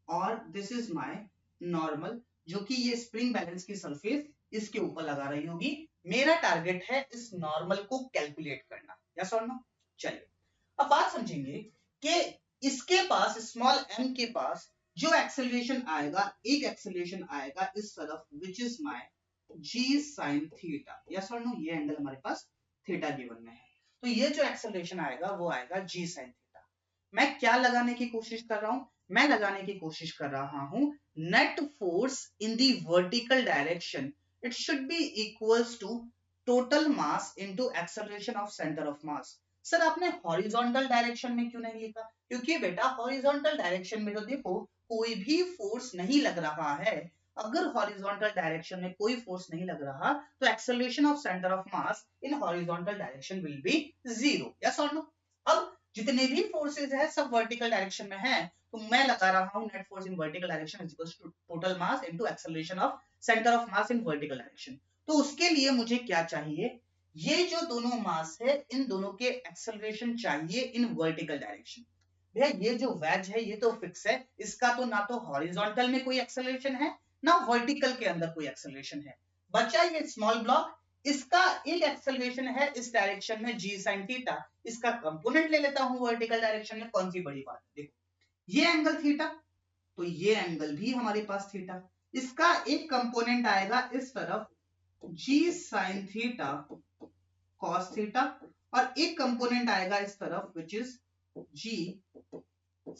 और दिस इज माय नॉर्मल, जो कि ये स्प्रिंग बैलेंस की सरफेस इसके ऊपर लगा रही होगी। मेरा टारगेट है इस नॉर्मल को कैलकुलेट करना, यस और नो। चलिए अब बात समझेंगे कि इसके पास स्मॉल m के पास जो एक्सेलरेशन आएगा, एक एक्सेलरेशन आएगा इस तरफ which is my g sin theta, yes और नो। ये एंगल हमारे पास थीटा गिवन में है, तो ये जो एक्सेलरेशन आएगा वो आएगा g sin थीटा। मैं क्या लगाने की कोशिश कर रहा हूं, मैं लगाने की कोशिश कर रहा हूं net force in the vertical direction it should be equals to total mass into acceleration of centre of mass. Sir आपने हॉरिजॉन्टल डायरेक्शन में क्यों नहीं लिखा? क्योंकि बेटा हॉरिजॉन्टल डायरेक्शन में तो देखो कोई भी फोर्स नहीं लग रहा है। अगर हॉरिजॉन्टल डायरेक्शन में कोई फोर्स नहीं लग रहा तो acceleration of centre of mass in horizontal direction will be zero, yes और नो। अब जितने भी फोर्सेस है सब वर्टिकल डायरेक्शन में है, तो मैं लगा रहा हूं net force in vertical direction is equals to total mass into acceleration of centre of mass in vertical direction. तो उसके लिए मुझे क्या चाहिए, ये जो दोनों मास है इन दोनों के एक्सेलरेशन चाहिए इन वर्टिकल डायरेक्शन। भैया ये जो वेज है ये तो फिक्स है, इसका तो ना तो हॉरिजॉन्टल में कोई एक्सेलरेशन है ना वर्टिकल के अंदर कोई एक्सेलरेशन है। बचा ये स्मॉल ब्लॉक, इसका एक एक्सेलरेशन है इस डायरेक्शन में g sin थीटा, इसका कंपोनेंट ले लेता हूं वर्टिकल डायरेक्शन में। कौन सी बड़ी बात है, देखो ये एंगल थीटा, तो ये एंगल भी हमारे पास थीटा, इसका एक कंपोनेंट आएगा इस तरफ g sin theta cos theta, और एक कंपोनेंट आएगा इस तरफ which is g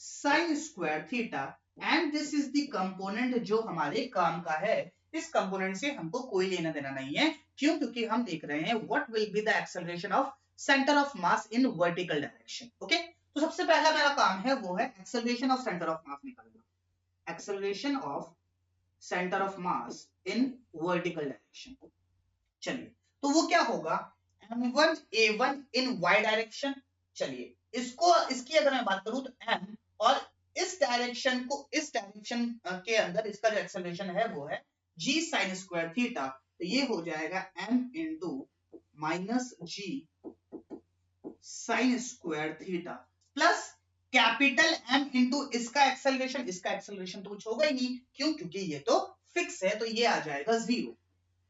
sin square theta, and this is the component जो हमारे काम का है। इस कंपोनेंट से हमको कोई लेना देना नहीं है, क्यों? क्योंकि हम देख रहे हैं what will be the acceleration of centre of mass in vertical direction. Okay, तो सबसे पहला मेरा काम है वो है acceleration of centre of mass निकालना, acceleration of centre of mass in vertical direction. चलिए तो वो क्या होगा, m1 a1 इन y डायरेक्शन। चलिए इसको, इसकी अगर मैं बात करूं तो m, और इस डायरेक्शन को, इस डायरेक्शन के अंदर इसका जो एक्सेलरेशन है वो है g sin स्क्वायर थीटा, तो ये हो जाएगा m into minus g sin square theta plus capital M into इसका एक्सेलरेशन तो कुछ होगा ही नहीं, क्यों? क्योंकि ये तो फिक्स है, तो ये आ जाएगा zero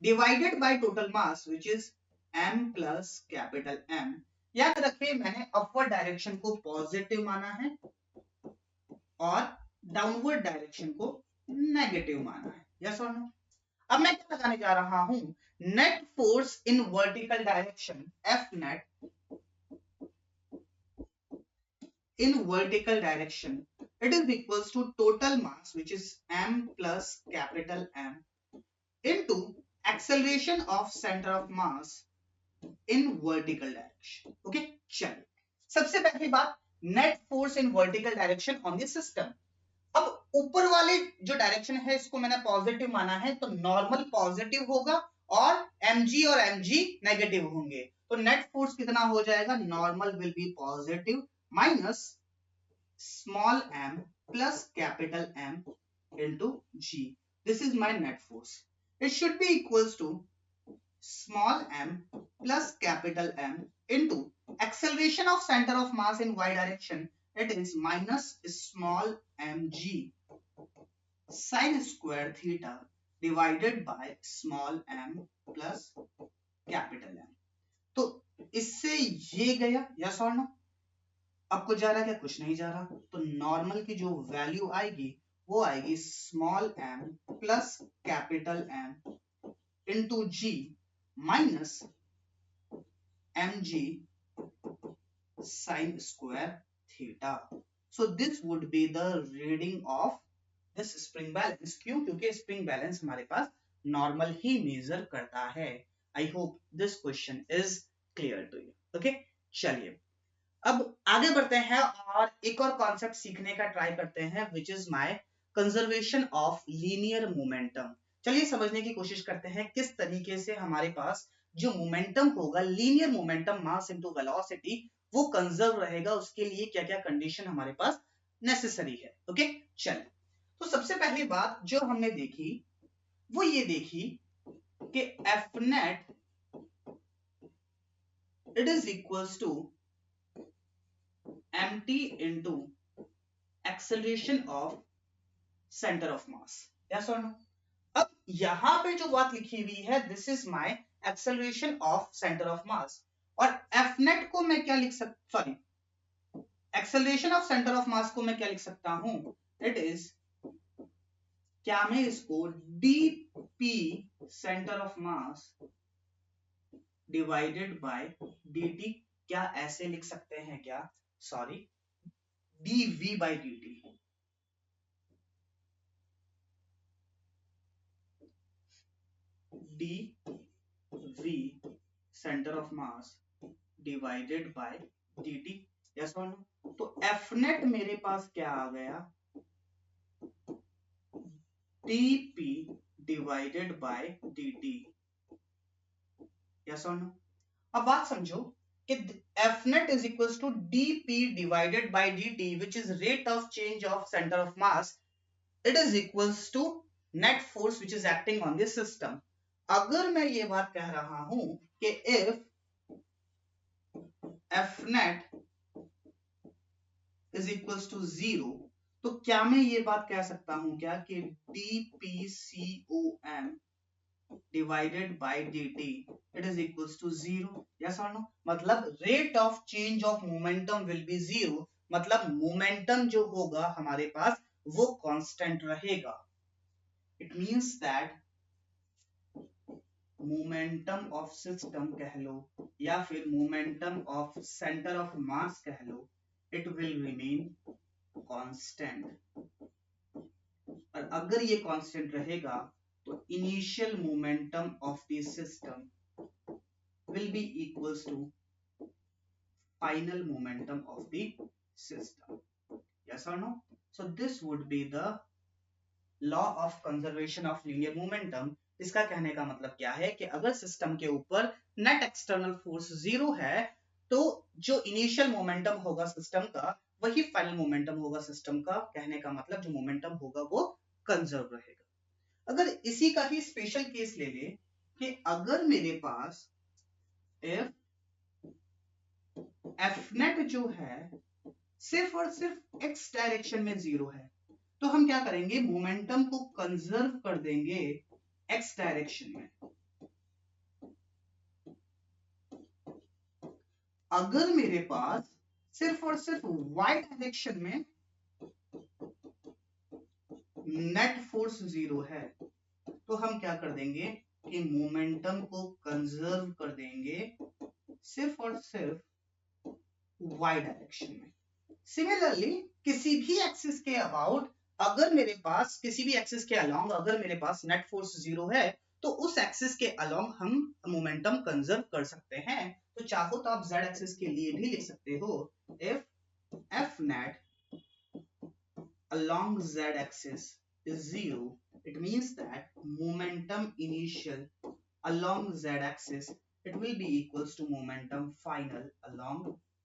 divided by total mass which is m plus capital M। याद रखिए मैंने अपवर्ड डायरेक्शन को पॉजिटिव माना है और डाउनवर्ड डायरेक्शन को नेगेटिव माना है, यस और नो। अब मैं क्या लगाने जा रहा हूं, net force in vertical direction F net in vertical direction it is equals to total mass which is m plus capital M into acceleration of center of mass in vertical direction। okay, चलिए सबसे पहली बात net force in vertical direction on the system। अब ऊपर वाले जो direction है इसको मैंने पॉजिटिव माना है, तो नॉर्मल पॉजिटिव होगा और mg और mg नेगेटिव होंगे, तो नेट फोर्स कितना हो जाएगा, normal will be positive minus small m plus capital M into g. This is my net force. It should be equals to small m plus capital M into acceleration of center of mass in y direction. It is minus small mg sin square theta divided by small m plus capital M। तो इससे ये गया, yes और no. अब कुछ जा रहा है क्या, कुछ नहीं जा रहा, तो नॉर्मल की जो वैल्यू आएगी वो आएगी small m plus capital M into G minus mg sine square theta. So this would be the reading of this spring balance. क्यों? क्योंकि स्प्रिंग बैलेंस हमारे पास नॉर्मल ही मेजर करता है। I hope this question is clear to you. Okay, चलिए अब आगे बढ़ते हैं और एक और कॉन्सेप्ट सीखने का ट्राई करते हैं which is my conservation of linear momentum. चलिए समझने की कोशिश करते हैं किस तरीके से हमारे पास जो मोमेंटम होगा, linear momentum mass into velocity, वो कंजर्व रहेगा, उसके लिए क्या क्या कंडीशन हमारे पास नेसेसरी है। ओके, चलिए तो सबसे पहली बात जो हमने देखी वो ये देखी कि F net it is equals to mt into acceleration of center of mass, yes or no। अब यहां पे जो बात लिखी हुई है, this is my acceleration of centre of मास, और एफ नेट को मैं क्या लिख सकता, sorry, acceleration of centre of मास को मैं क्या लिख सकता हूं, इट इज, क्या मैं इसको D P centre of mass divided by D T, क्या ऐसे लिख सकते हैं क्या, sorry, D V by D T, D V centre of mass divided by D T, yes और नो। तो एफ नेट मेरे पास क्या आ गया, D P divided by D T, yes और नो। अब बात समझो कि F net is equal to D P divided by D T, which is rate of change of centre of mass, it is equals to net force which is acting on this system. अगर मैं ये बात कह रहा हूं कि if F net is equals to 0, तो क्या मैं ये बात कह सकता हूं क्या कि D P C O M divided by D T it is equals to 0, yes और नो। मतलब rate of change of momentum will be 0, मतलब मोमेंटम जो होगा हमारे पास वो कांस्टेंट रहेगा। It means that momentum of system कह लो या फिर मोमेंटम ऑफ सेंटर ऑफ मास कह लो, इट विल रिमेन कांस्टेंट। और अगर ये कांस्टेंट रहेगा तो initial momentum of the system will be equals to final momentum of the system, yes or no? So this would be the law of conservation of linear momentum। इसका कहने का मतलब क्या है कि अगर सिस्टम के ऊपर नेट एक्सटर्नल फोर्स 0 है तो जो इनिशियल मोमेंटम होगा सिस्टम का वही फाइनल मोमेंटम होगा सिस्टम का। कहने का मतलब जो मोमेंटम होगा वो कंजर्व रहेगा। अगर इसी का ही स्पेशल केस ले ले कि अगर मेरे पास एफ नेट जो है सिर्फ और सिर्फ एक्स डायरेक्शन में 0 है, तो हम क्या करेंगे, मोमेंटम को कंजर्व कर देंगे एक्स डायरेक्शन में। अगर मेरे पास सिर्फ और सिर्फ वाई डायरेक्शन में नेट फोर्स 0 है, तो हम क्या कर देंगे कि मोमेंटम को कंजर्व कर देंगे सिर्फ और सिर्फ वाई डायरेक्शन में। सिमिलरली किसी भी एक्सिस के अबाउट, अगर मेरे पास किसी भी एक्सिस के अलोंग अगर मेरे पास नेट फोर्स 0 है तो उस एक्सिस के अलोंग हम मोमेंटम कंजर्व कर सकते हैं। तो चाहो तो आप जेड एक्सिस के लिए भी लिख सकते हो, if F net along z axis is 0, it means that momentum initial along z axis it will be equals to momentum final along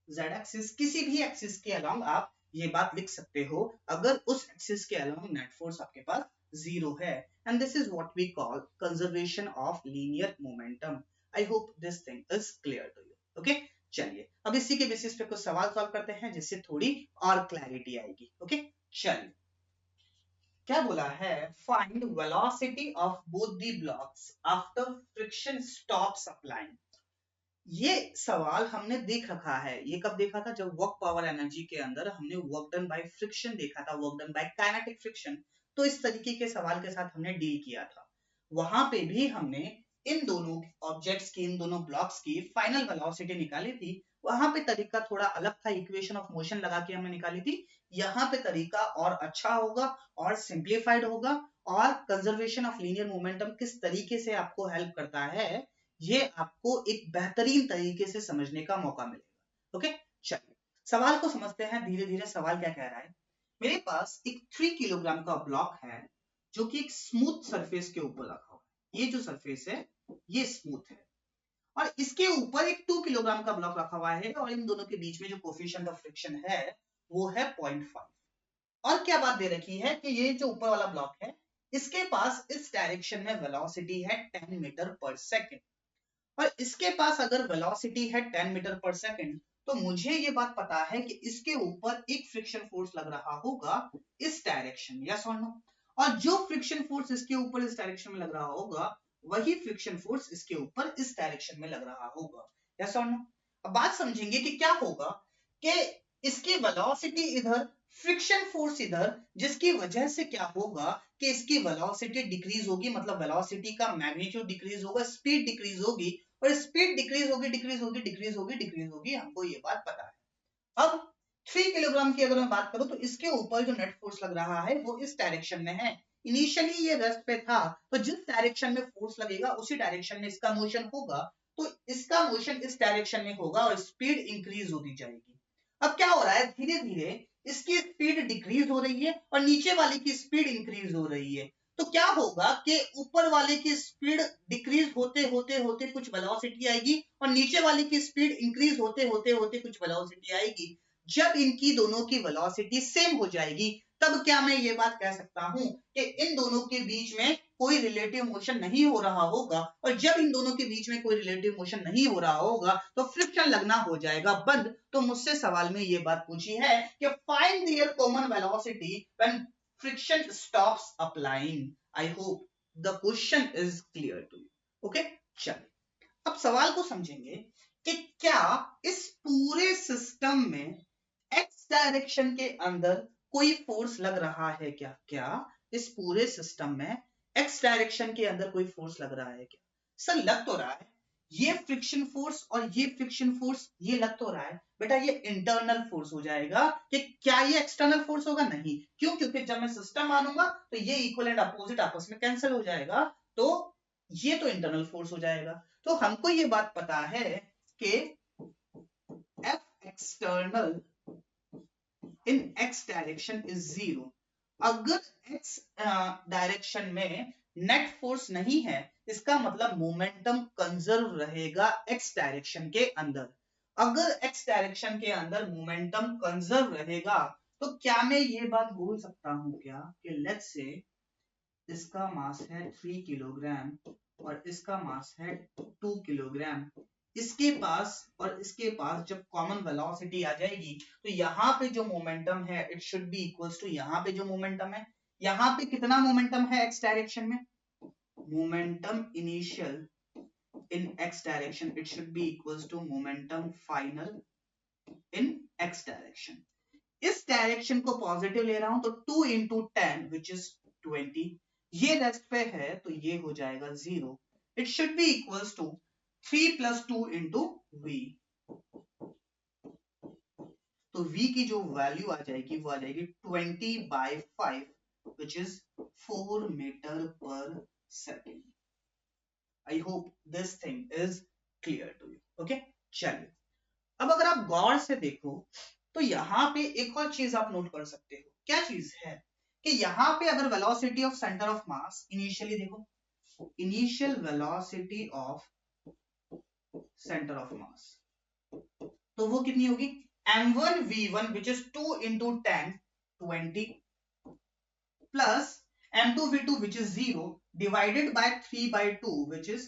z axis। किसी भी एक्सिस के along आप ये बात लिख सकते हो अगर उस एक्सिस के along नेट फोर्स आपके पास 0 है। and this is what we call conservation of linear momentum। I hope this thing is clear to you। okay? चलिए अब इसी के बेसिस पे कुछ सवाल सॉल्व करते हैं जिससे थोड़ी और क्लैरिटी आएगी। ओके चलिए, क्या बोला है, find velocity of both the blocks after friction stops applying. ये सवाल हमने देख रखा है। ये कब देखा था, जब वर्क पावर एनर्जी के अंदर हमने वर्क डन बाय फ्रिक्शन देखा था, work done by kinetic friction. तो इस तरीके के सवाल के साथ हमने डील किया था। वहां पे भी हमने इन दोनों ऑब्जेक्ट्स की, इन दोनों ब्लॉक्स की फाइनल वेलोसिटी निकाली थी। वहां पे तरीका थोड़ा अलग था, इक्वेशन ऑफ मोशन लगा के हमने निकाली थी। यहाँ पे तरीका और अच्छा होगा और सिंप्लीफाइड होगा, और कंजर्वेशन ऑफ लीनियर मोमेंटम किस तरीके से आपको हेल्प करता है ये आपको एक बेहतरीन तरीके से समझने का मौका मिलेगा। ओके चलिए सवाल को समझते हैं धीरे धीरे। सवाल क्या कह रहा है, मेरे पास एक 3 किलोग्राम का ब्लॉक है जो कि एक स्मूथ सरफेस के ऊपर रखा हुआ है। ये जो सरफेस है ये स्मूथ है और इसके ऊपर एक 2 किलोग्राम का ब्लॉक रखा हुआ है और इन दोनों के बीच में जो कोफिशिएंट ऑफ फ्रिक्शन है वो है 0.5। और क्या बात दे रखी है कि ये जो ऊपर वाला ब्लॉक है इसके पास इस डायरेक्शन में वेलोसिटी है 10 मीटर पर सेकेंड, और इसके पास अगर वेलोसिटी है 10 मीटर पर सेकेंड तो मुझे ये बात पता है कि इसके ऊपर एक फ्रिक्शन फोर्स लग रहा होगा इस डायरेक्शन, यस और नो। और जो फ्रिक्शन फोर्स इसके ऊपर इस डायरेक्शन में लग रहा होगा वही फ्रिक्शन फोर्स इसके ऊपर इस डायरेक्शन में लग रहा होगा। यस और नो? अब बात समझेंगे कि क्या होगा कि इसकी वेलोसिटी इधर, फ्रिक्शन फोर्स इधर, जिसकी वजह से क्या होगा कि इसकी वेलोसिटी डिक्रीज होगी, मतलब वेलोसिटी का मैग्नीट्यूड डिक्रीज होगा, स्पीड डिक्रीज होगी, और स्पीड डिक्रीज होगी डिक्रीज होगी डिक्रीज होगी डिक्रीज होगी, हमको ये बात पता है। अब 3 किलोग्राम की अगर मैं बात करूं तो इसके ऊपर जो नेट फोर्स लग रहा है वो इस डायरेक्शन में है। इनिशियली ये रेस्ट पे था, तो जिस डायरेक्शन में फोर्स लगेगा उसी डायरेक्शन में इसका मोशन होगा, तो इसका मोशन इस डायरेक्शन में होगा और स्पीड इंक्रीज होती जाएगी। अब क्या हो रहा है, धीरे धीरे इसकी स्पीड डिक्रीज हो रही है और नीचे वाले की स्पीड इंक्रीज हो रही है। तो क्या होगा कि ऊपर वाले की स्पीड डिक्रीज होते होते होते कुछ वेलोसिटी आएगी और नीचे वाले की स्पीड इंक्रीज होते होते होते कुछ वेलोसिटी आएगी। जब इनकी दोनों की वेलोसिटी सेम हो जाएगी तब क्या मैं ये बात कह सकता हूं कि इन दोनों के बीच में कोई रिलेटिव मोशन नहीं हो रहा होगा, और जब इन दोनों के बीच में कोई रिलेटिव मोशन नहीं हो रहा होगा तो फ्रिक्शन लगना हो जाएगा बंद। तो मुझसे सवाल में ये बात पूछी है कि find their common velocity when friction stops applying. I hope the question is clear to you. Okay, चलिए अब सवाल को समझेंगे कि क्या इस पूरे सिस्टम में एक्स डायरेक्शन के अंदर कोई फोर्स लग रहा है क्या? क्या इस पूरे सिस्टम में एक्स डायरेक्शन के अंदर कोई फोर्स लग रहा है क्या? सर लग तो रहा है, ये फ्रिक्शन फोर्स और ये फ्रिक्शन फोर्स ये लग तो रहा है बेटा, ये इंटरनल फोर्स हो जाएगा। कि क्या ये एक्सटर्नल फोर्स होगा? नहीं। क्यों? क्योंकि जब मैं सिस्टम मानूंगा तो ये इक्वल एंड अपोजिट आपस में कैंसिल हो जाएगा, तो ये तो इंटरनल फोर्स हो जाएगा। तो हमको ये बात पता है कि F external in x direction is 0। अगर x डायरेक्शन में नेट फोर्स नहीं है, इसका मतलब मोमेंटम कंजर्व रहेगा x डायरेक्शन के अंदर। अगर x डायरेक्शन के अंदर मोमेंटम कंजर्व रहेगा तो क्या मैं ये बात बोल सकता हूं क्या कि लेट्स से इसका मास है 3 किलोग्राम और इसका मास है 2 किलोग्राम, इसके पास और इसके पास जब कॉमन वेलोसिटी आ जाएगी तो यहाँ पे जो मोमेंटम है it should be equals to यहाँ पे जो मोमेंटम है। यहाँ पे कितना मोमेंटम है एक्स डायरेक्शन में? Momentum initial in X direction it should be equals to momentum final in X direction. इस डायरेक्शन को पॉजिटिव ले रहा हूं तो 2 इंटू 10 विच इज 20, ये रेस्ट पे है तो ये हो जाएगा 0। It should be equals to 3 plus 2 into V. तो v की जो वैल्यू आ जाएगी वो आ जाएगी 20/5 which is 4 metre per second. I hope this thing is clear to you. Okay, चलिए अब अगर आप गौर से देखो तो यहाँ पे एक और चीज आप नोट कर सकते हो। क्या चीज है कि यहाँ पे अगर velocity of centre of mass initially देखो, initial velocity of centre of mass तो वो कितनी होगी? m1 v1 which is 2 into 10 20 plus m2 v2 which is 0 divided by 3 by 2 which is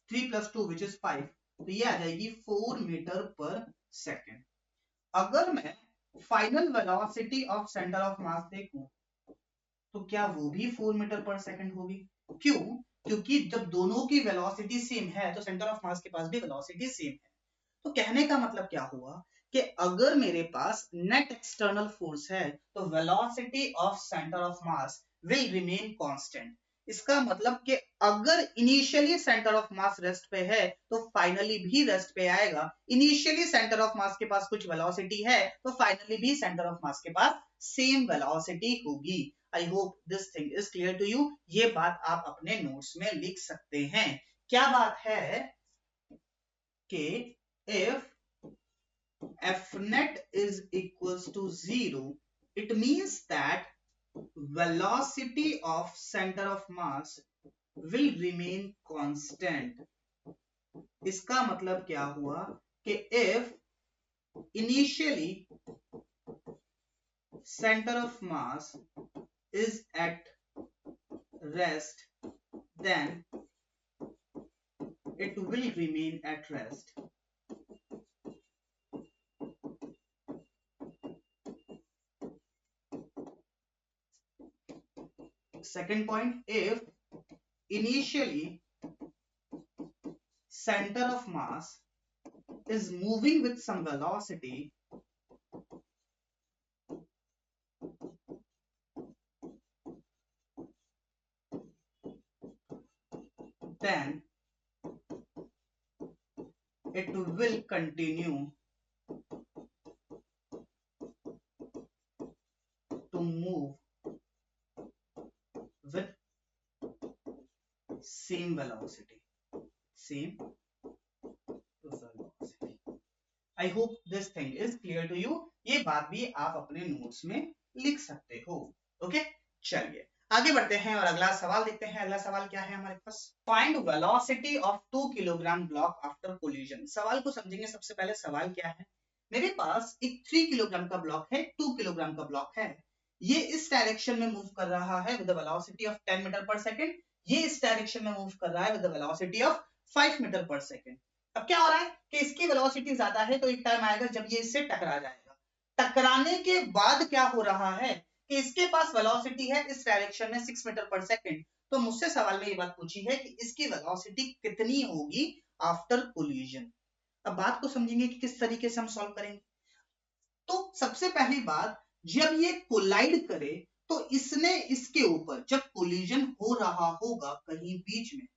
3 plus 2 which is 5, तो ये आ जाएगी 4 मीटर पर सेकेंड। अगर मैं final velocity of centre of मास देखूं तो क्या वो भी 4 मीटर पर सेकेंड होगी? क्यों? क्योंकि जब दोनों की वेलोसिटी सेम है तो सेंटर ऑफ मास के पास भी वेलोसिटी सेम है। तो कहने का मतलब क्या हुआ कि अगर मेरे पास नेट एक्सटर्नल फोर्स है तो velocity of centre of mass will remain constant. इसका मतलब कि अगर initially centre of mass rest पे है तो फाइनली भी रेस्ट पे आएगा। इनिशियली सेंटर ऑफ मास के पास कुछ वेलोसिटी है तो फाइनली भी सेंटर ऑफ मास के पास सेम वेलोसिटी होगी। I hope this thing is clear to you. ये बात आप अपने नोट्स में लिख सकते हैं। क्या बात है कि if f net is equals to 0, it means that velocity of center of mass will remain constant। इसका मतलब क्या हुआ कि if initially center of mass is at rest then it will remain at rest। second point, if initially center of mass is moving with some velocity, then it will continue to move with same velocity. I hope this thing is clear to you. ये बात भी आप अपने notes में लिख सकते हो. Okay, चलिए आगे बढ़ते हैं और अगला सवाल देखते हैं. अगला सवाल क्या है हमारे पास? Find velocity of 2 kilogram block after collision. सवाल को समझेंगे. सबसे पहले सवाल क्या है? मेरे पास एक 3 किलोग्राम का ब्लॉक है, 2 किलोग्राम का ब्लॉक है. ये इस डायरेक्शन में मूव कर रहा है with the velocity of 10 metre पर सेकंड. ये इस डायरेक्शन में मूव कर रहा है with the velocity of 5 metre पर सेकंड. अब क्या हो रहा है कि इसकी वेलोसिटी ज्यादा है, तो एक टाइम आएगा जब ये इससे टकरा जाएगा. टकराने के बाद क्या हो रहा है कि इसके पास वेलोसिटी है इस डायरेक्शन में 6 मीटर पर सेकंड. तो मुझसे सवाल में ये बात पूछी है कि इसकी वेलोसिटी कितनी होगी आफ्टर कोलिजन. अब बात को समझेंगे कि किस तरीके से हम सॉल्व करेंगे. तो सबसे पहली बात, जब ये कोलाइड करे तो इसने इसके ऊपर जब कोलिजन हो रहा होगा कहीं बीच में,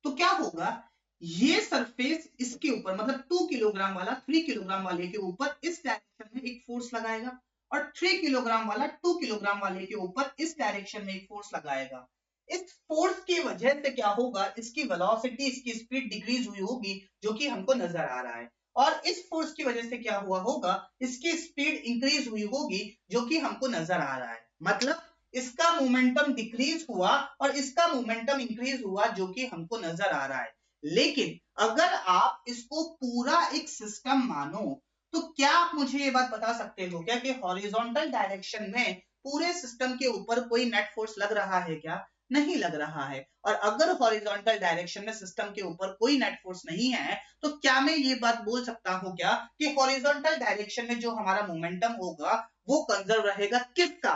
तो क्या होगा, ये सरफेस इसके ऊपर मतलब 2 किलोग्राम वाला 3 किलोग्राम वाले के ऊपर इस डायरेक्शन में एक फोर्स लगाएगा और 3 किलोग्राम वाला 2 किलोग्राम वाले के ऊपर इस डायरेक्शन में एक फोर्स लगाएगा. इस फोर्स की वजह से क्या होगा, इसकी वेलोसिटी, इसकी स्पीड डिक्रीज हुई होगी जो कि हमको नजर आ रहा है. और इस फोर्स की वजह से क्या हुआ होगा, इसकी स्पीड इंक्रीज हुई होगी जो कि हमको नजर आ रहा है. मतलब इसका मोमेंटम डिक्रीज हुआ और इसका मोमेंटम इंक्रीज हुआ जो कि हमको नजर आ रहा है. लेकिन अगर आप इसको पूरा एक सिस्टम मानो तो क्या आप मुझे ये बात बता सकते हो क्या कि हॉरिजॉन्टल डायरेक्शन में पूरे सिस्टम के ऊपर कोई नेट फोर्स लग रहा है क्या? नहीं लग रहा है. और अगर हॉरिजॉन्टल डायरेक्शन में सिस्टम के ऊपर कोई नेट फोर्स नहीं है तो क्या मैं ये बात बोल सकता हूं क्या कि हॉरिजॉन्टल डायरेक्शन में जो हमारा मोमेंटम होगा वो कंजर्व रहेगा? किसका?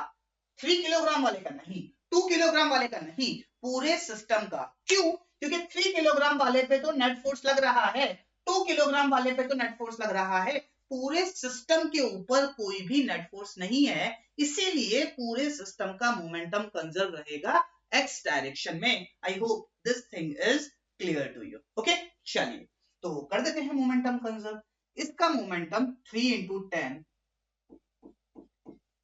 3 किलोग्राम वाले का नहीं, 2 किलोग्राम वाले का नहीं, पूरे सिस्टम का. क्यों? क्योंकि 3 किलोग्राम वाले पे तो नेट फोर्स लग रहा है, 2 किलोग्राम वाले पे तो नेट फोर्स लग रहा है, पूरे सिस्टम के ऊपर कोई भी नेट फोर्स नहीं है. इसीलिए पूरे सिस्टम का मोमेंटम कंजर्व रहेगा एक्स डायरेक्शन में. I hope this thing is clear to you. Okay, चलिए तो कर देते हैं मोमेंटम कंजर्व. इसका मोमेंटम 3 into 10,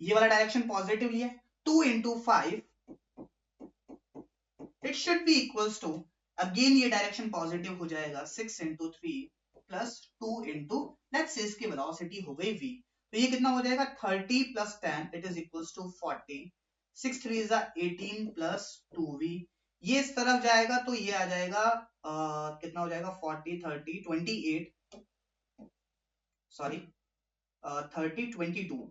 ये वाला डायरेक्शन पॉजिटिव लिया, 2 into 5, it should be equals to, again ये डायरेक्शन पॉजिटिव हो जाएगा, 6 into 3 plus 2 into, let's say इसकी वेलोसिटी हो गई v. तो ये कितना हो जाएगा, 30 plus 10, it is equals to 40. 6 3 is 18 plus 2v. ये इस तरफ जाएगा तो ये आ जाएगा कितना हो जाएगा, 40 30 28, sorry 30 22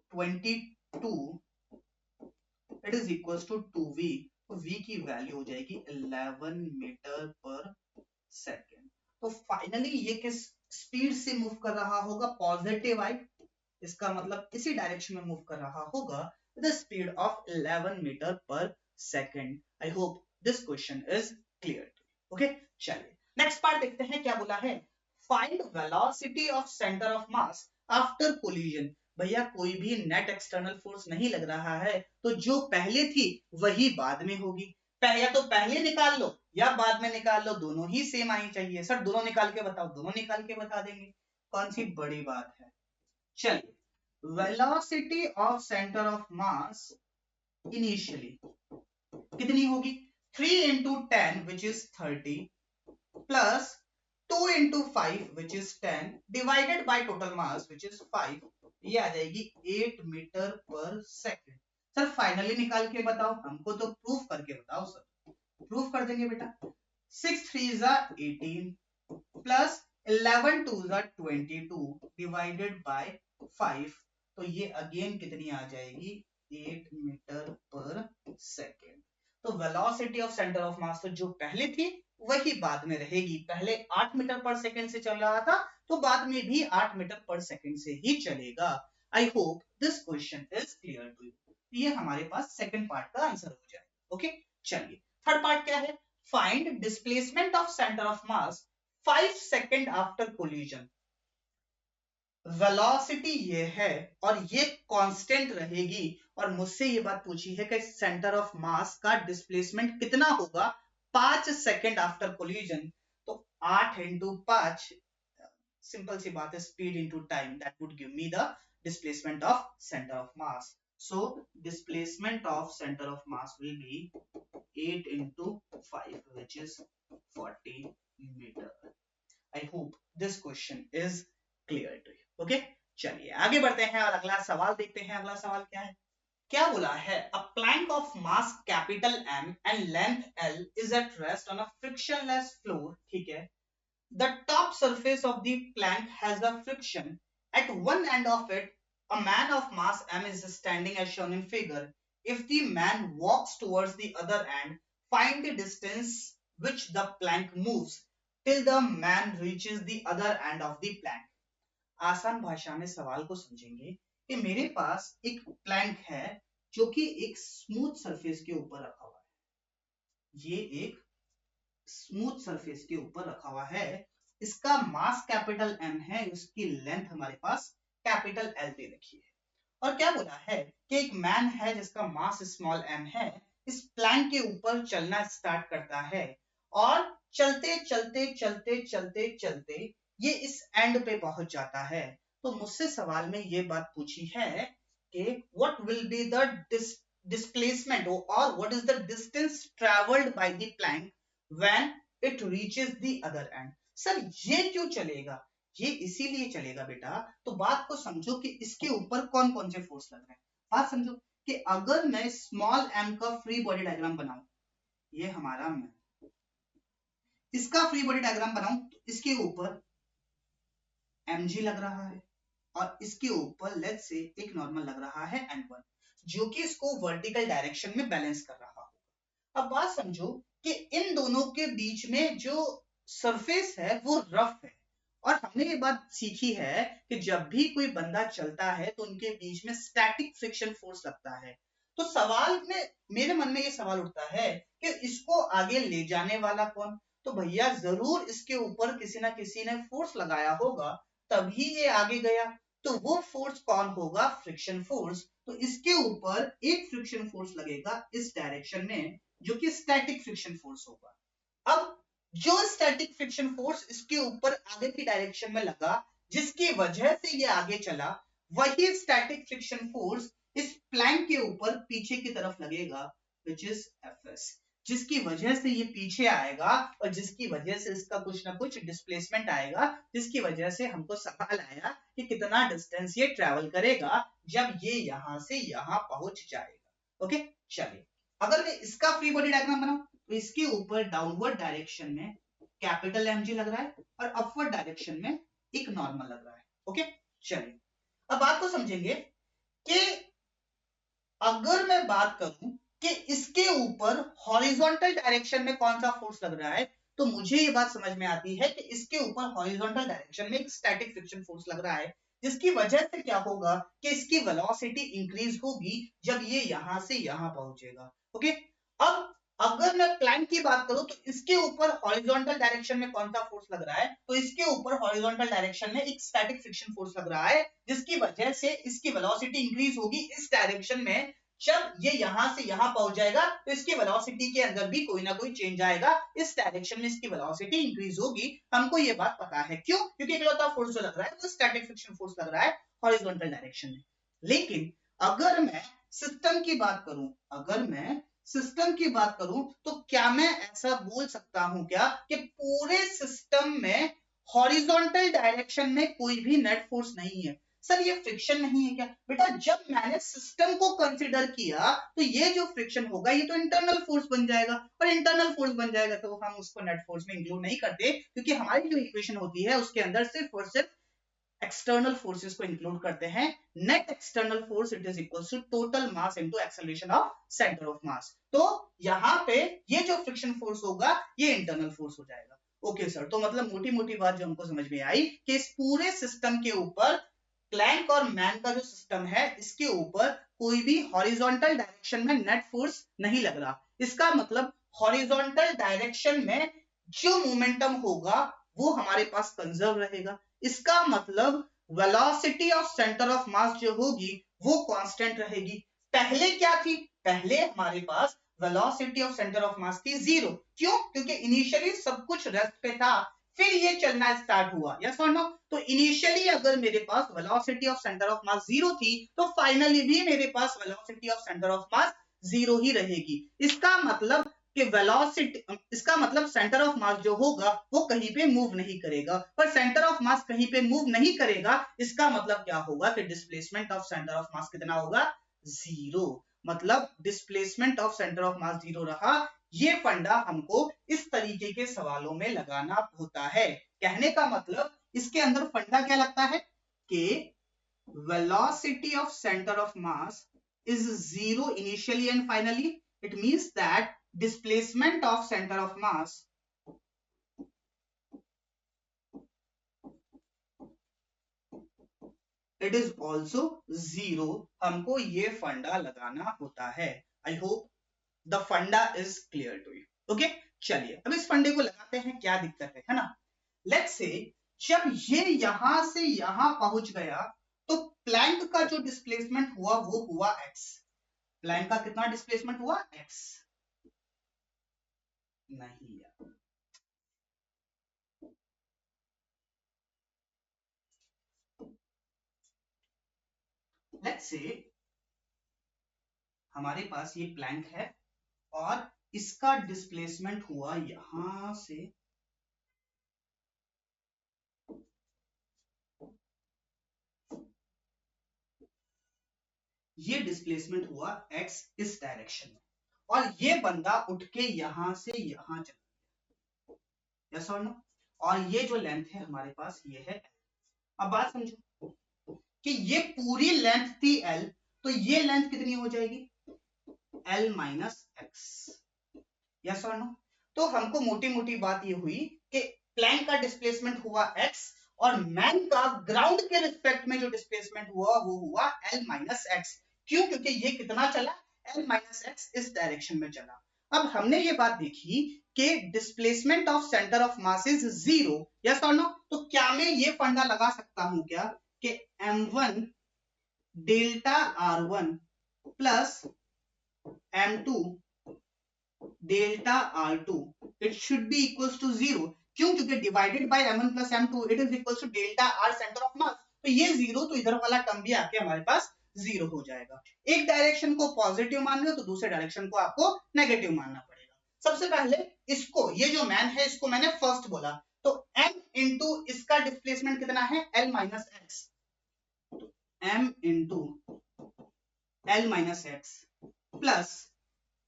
it is equals to 2v. तो v की वैल्यू हो जाएगी 11 मीटर पर सेकेंड. तो फाइनली ये किस स्पीड से मूव कर रहा होगा? पॉजिटिव आई, इसका मतलब इसी डायरेक्शन में मूव कर रहा होगा with the speed of 11 metre per second. I hope this question is clear. Okay, चलिए नेक्स्ट पार्ट देखते हैं क्या बोला है. Find velocity of centre of mass after collision. भैया कोई भी नेट एक्सटर्नल फोर्स नहीं लग रहा है तो जो पहले थी वही बाद में होगी. या तो पहले निकाल लो या बाद में निकाल लो, दोनों ही सेम आनी चाहिए. सर दोनों निकाल के बताओ, दोनों निकाल के बता देंगे, कौन सी बड़ी बात है. चलिए, velocity of centre of mass initially कितनी होगी? 3 into 10 which is 30 plus 2 into 5 which is 10 divided by total mass which is 5, ये आ जाएगी 8 metre per second. Sir finally निकाल के बताओ, हमको तो प्रूफ करके बताओ. सर प्रूफ कर देंगे बेटा. 6 3 are 18 plus 11 2 are 22 divided by 5, तो ये अगेन कितनी आ जाएगी, 8 मीटर पर सेकेंड. तो velocity of centre of mass तो जो पहले थी वही बाद में रहेगी. पहले 8 मीटर पर सेकेंड से चल रहा था तो बाद में भी 8 मीटर पर सेकेंड से ही चलेगा. I hope this question is clear to you. ये हमारे पास सेकंड पार्ट का आंसर हो जाए। ओके, चलिए थर्ड पार्ट क्या है, find displacement of centre of mass 5 second after collision. Velocity ये है और ये कांस्टेंट रहेगी, और मुझसे ये बात पूछी है कि सेंटर ऑफ मास का डिस्प्लेसमेंट कितना होगा 5 सेकंड आफ्टर कोलिजन। तो 8 इंटू 5, सिंपल सी बात है, speed into time, that would give me the displacement of centre of mass. So displacement of centre of mass will be 8 into 5 which is 40 meter. I hope this question is clear to you. Okay, चलिए आगे बढ़ते हैं और अगला सवाल देखते हैं। अगला सवाल क्या है, क्या बोला है, a plank of mass capital M and length L is at rest on a frictionless floor. ठीक है, the top surface of the plank has a friction. At one end of it, a man of mass M is standing as shown in figure. If the man walks towards the other end, find the distance which the plank moves till the man reaches the other end of the plank. आसान भाषा में सवाल को समझेंगे कि मेरे पास एक Planck है जो कि एक स्मूथ सरफेस के ऊपर रखा हुआ है। ये एक स्मूथ सरफेस के ऊपर रखा हुआ है, इसका मास कैपिटल M है, उसकी लेंथ हमारे पास कैपिटल L दे रखी है। और क्या बोला है कि एक मैन है जिसका मास स्मॉल m है, इस प्लैंक के ऊपर चलना स्टार्ट करता है और चलते चलते चलते चलते चलते ये इस एंड पे पहुंच जाता है। तो मुझसे सवाल में ये बात पूछी है कि what will be the displacement और what is the distance travelled by the plank when it reaches the other end। Sir ये क्यों चलेगा, ये इसीलिए चलेगा बेटा, तो बात को समझो कि इसके ऊपर कौन कौन से फोर्स लग रहे हैं। बात समझो कि अगर मैं स्मॉल m का फ्री बॉडी डायग्राम बनाऊं, ये हमारा मैं इसका फ्री बॉडी डायग्राम बनाऊं, तो इसके ऊपर mg लग रहा है और इसके ऊपर लेट्स से एक नॉर्मल लग रहा है n1, जो कि इसको वर्टिकल डायरेक्शन में बैलेंस कर रहा होगा। अब बात समझो कि इन दोनों के बीच में जो सरफेस है वो रफ है, और हमने ये बात सीखी है कि जब भी कोई बंदा चलता है तो उनके बीच में स्टैटिक फ्रिक्शन फोर्स लगता है। तो सवाल में मेरे मन में ये सवाल उठता है कि इसको आगे ले जाने वाला कौन, तो भैया जरूर इसके ऊपर किसी ना किसी ने फोर्स लगाया होगा तभी ये आगे गया। तो वो फोर्स कौन होगा, फ्रिक्शन फोर्स। तो इसके ऊपर एक फ्रिक्शन फोर्स लगेगा इस डायरेक्शन में, जो कि स्टैटिक फ्रिक्शन फोर्स होगा। अब जो स्टैटिक फ्रिक्शन फोर्स इसके ऊपर आगे की डायरेक्शन में लगा, जिसकी वजह से ये आगे चला, वही स्टैटिक फ्रिक्शन फोर्स इस प्लैंक के ऊपर पीछे की तरफ लगेगा, which is Fs, जिसकी वजह से ये पीछे आएगा और जिसकी वजह से इसका कुछ ना कुछ डिस्प्लेसमेंट आएगा, जिसकी वजह से हमको सवाल आया कि कितना डिस्टेंस ये ट्रेवल करेगा जब ये यहां से यहां पहुंच जाएगा। ओके, चलिए अगर मैं इसका फ्री बॉडी डायग्राम बनाऊं, तो इसके ऊपर डाउनवर्ड डायरेक्शन में कैपिटल mg लग रहा है और अपवर्ड डायरेक्शन में एक नॉर्मल लग रहा है। ओके, चलिए अब बात को समझेंगे कि अगर मैं बात करूं कि इसके ऊपर हॉरिजॉन्टल डायरेक्शन में कौन सा फोर्स लग रहा है, तो मुझे ये बात समझ में आती है कि इसके ऊपर हॉरिजॉन्टल डायरेक्शन में एक स्टैटिक फ्रिक्शन फोर्स लग रहा है, जिसकी वजह से क्या होगा कि इसकी वेलोसिटी इंक्रीज होगी जब ये यहां से यहां पहुंचेगा। ओके, अब अगर मैं प्लैंक की बात करूं तो इसके ऊपर हॉरिजॉन्टल डायरेक्शन में कौन सा फोर्स लग रहा है, तो इसके ऊपर हॉरिजॉन्टल डायरेक्शन में एक स्टैटिक फ्रिक्शन फोर्स लग रहा है, जिसकी वजह से इसकी वेलोसिटी इंक्रीज होगी इस डायरेक्शन में। जब ये यहां से यहां पहुंच जाएगा तो इसकी वेलोसिटी के अंदर भी कोई ना कोई चेंज आएगा, इस डायरेक्शन में इसकी वेलोसिटी इंक्रीज होगी। हमको ये बात पता है, क्यों, क्योंकि इकलौता फोर्स जो लग रहा है वो स्टैटिक फ्रिक्शन फोर्स लग रहा है हॉरिजॉन्टल डायरेक्शन में। लेकिन अगर मैं सिस्टम की बात करूं, अगर मैं सिस्टम की बात करूं, तो क्या मैं ऐसा बोल सकता हूं क्या कि पूरे सिस्टम में हॉरिजॉन्टल डायरेक्शन में कोई भी नेट फोर्स नहीं है। सर ये फ्रिक्शन नहीं है क्या, बेटा जब मैंने सिस्टम को कंसीडर किया तो ये जो फ्रिक्शन होगा ये तो इंटरनल फोर्स बन जाएगा, और इंटरनल फोर्स बन जाएगा तो हम उसको नेट फोर्स में इंक्लूड नहीं करते, क्योंकि हमारी जो इक्वेशन होती है उसके अंदर सिर्फ और सिर्फ एक्सटर्नल फोर्सेस को इंक्लूड करते हैं। Net external force it is equal to total mass into acceleration of centre of mass. तो यहाँ पे ये जो फ्रिक्शन फोर्स होगा ये इंटरनल फोर्स हो जाएगा। ओके सर, तो मतलब मोटी मोटी बात जो हमको समझ में आई कि इस पूरे सिस्टम के ऊपर प्लैंक और मैन का जो सिस्टम है इसके ऊपर कोई भी हॉरिजॉन्टल डायरेक्शन में नेट फोर्स नहीं लग रहा। इसका मतलब हॉरिजॉन्टल डायरेक्शन में जो मोमेंटम होगा वो हमारे पास कंजर्व रहेगा। इसका मतलब वेलोसिटी ऑफ सेंटर ऑफ मास जो होगी वो कांस्टेंट रहेगी। पहले क्या थी? पहले हमारे पास velocity of centre of mass थी 0। क्यों? क्योंकि इनिशियली सब कुछ रेस्ट पे था, फिर ये चलना स्टार्ट हुआ। यस और नो? तो इनिशियली अगर मेरे पास velocity of centre of mass 0 थी तो फाइनली भी मेरे पास velocity of centre of mass 0 ही रहेगी। इसका मतलब कि वेलोसिटी, इसका मतलब सेंटर ऑफ मास जो होगा वो कहीं पे मूव नहीं करेगा। पर सेंटर ऑफ मास कहीं पे मूव नहीं करेगा, इसका मतलब क्या होगा कि डिस्प्लेसमेंट ऑफ सेंटर ऑफ मास कितना होगा? 0। मतलब displacement of centre of mass 0 रहा। ये फंडा हमको इस तरीके के सवालों में लगाना होता है। कहने का मतलब इसके अंदर फंडा क्या लगता है कि velocity of center of mass is 0 initially and finally. It means that displacement of center of mass it is also 0। हमको ये फंडा लगाना होता है। I hope the funda is clear to you. Okay, चलिए अब इस फंडे को लगाते हैं। क्या दिक्कत है ना? लेट्स से जब ये यहां से यहां पहुंच गया तो प्लैंक का जो डिस्प्लेसमेंट हुआ वो हुआ x। प्लैंक का कितना डिस्प्लेसमेंट हुआ? x। नहीं यार, लेट्स से हमारे पास ये प्लैंक है और इसका डिस्प्लेसमेंट हुआ यहां से ये डिस्प्लेसमेंट हुआ x इस डायरेक्शन में और ये बंदा उठ के यहां से यहां चला गया। यस और नो? और ये जो लेंथ है हमारे पास ये है। अब बात समझो कि ये पूरी लेंथ थी l, तो ये लेंथ कितनी हो जाएगी? l minus x. यस और नो? तो हमको मोटी मोटी बात ये हुई कि प्लैंक का डिस्प्लेसमेंट हुआ x और मैन का ग्राउंड के रिस्पेक्ट में जो डिस्प्लेसमेंट हुआ वो हुआ l माइनस एक्स। क्यों? क्योंकि ये कितना चला? l माइनस एक्स इस डायरेक्शन में चला। अब हमने ये बात देखी कि displacement of centre of mass is 0। Yes और नो? तो क्या मैं ये फंडा लगा सकता हूं क्या कि m1 delta r1 plus m2 delta r2 it should be equals to 0। क्यों? क्योंकि divided by m1 plus m2 it is equals to delta r centre of mass. तो ये 0 तो इधर वाला टर्म भी आके हमारे पास 0 हो जाएगा। एक डायरेक्शन को पॉजिटिव मान लो तो दूसरे डायरेक्शन को आपको नेगेटिव मानना पड़ेगा। सबसे पहले इसको, ये जो मैन है इसको मैंने फर्स्ट बोला, तो m इंटू इसका डिस्प्लेसमेंट कितना है? l minus x. m into l minus x plus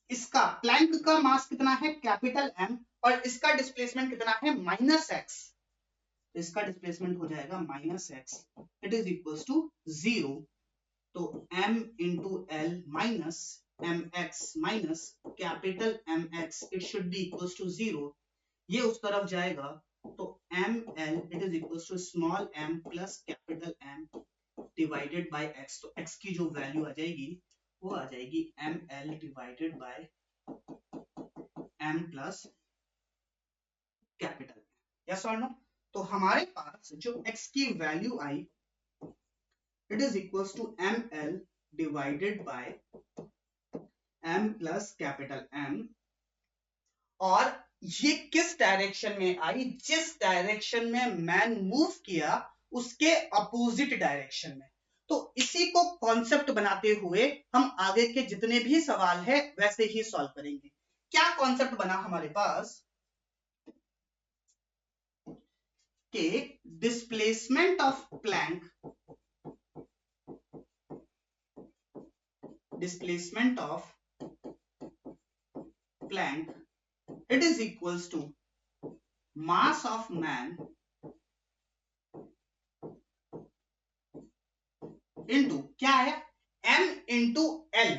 इसका प्लैंक का मास कितना है? कैपिटल M, और इसका डिस्प्लेसमेंट कितना है? Minus x. इसका डिस्प्लेसमेंट हो जाएगा minus X, it is equals to 0। तो m into L minus M X minus capital M X it should be equals to 0। ये उस तरफ जाएगा तो M L it is equals to small m plus capital M divided by x। तो x की जो value आ जाएगी वो आ जाएगी M L divided by m plus capital. Yes और नो? तो हमारे पास जो x की वैल्यू आई it is equals to M L divided by m plus capital M। और ये किस डायरेक्शन में आई? जिस डायरेक्शन में मैन मूव किया उसके अपोजिट डायरेक्शन में। तो इसी को कॉन्सेप्ट बनाते हुए हम आगे के जितने भी सवाल है वैसे ही सॉल्व करेंगे। क्या कॉन्सेप्ट बना हमारे पास कि displacement of plank, displacement of plank it is equals to mass of man into क्या है? m into L.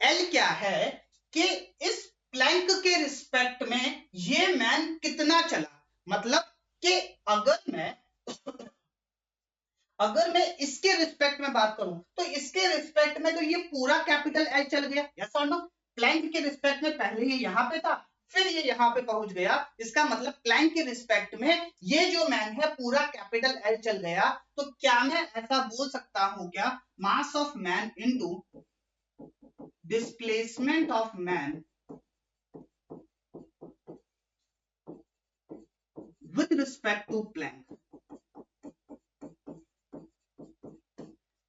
एल क्या है कि इस प्लैंक के रिस्पेक्ट में ये मैन कितना चला। मतलब कि अगर मैं इसके रिस्पेक्ट में बात करूं तो इसके रिस्पेक्ट में तो ये पूरा कैपिटल एच चल गया, यस और नो। प्लैंक के रिस्पेक्ट में पहले ये यहाँ पे था, फिर ये यहाँ पे पहुंच गया, इसका मतलब प्लैंक के रिस्पेक्ट में ये जो मैन है पूरा कैपिटल एल चल गया। तो क्या मैं ऐसा बोल सकता हूं क्या, मास of man into displacement of man with respect to Planck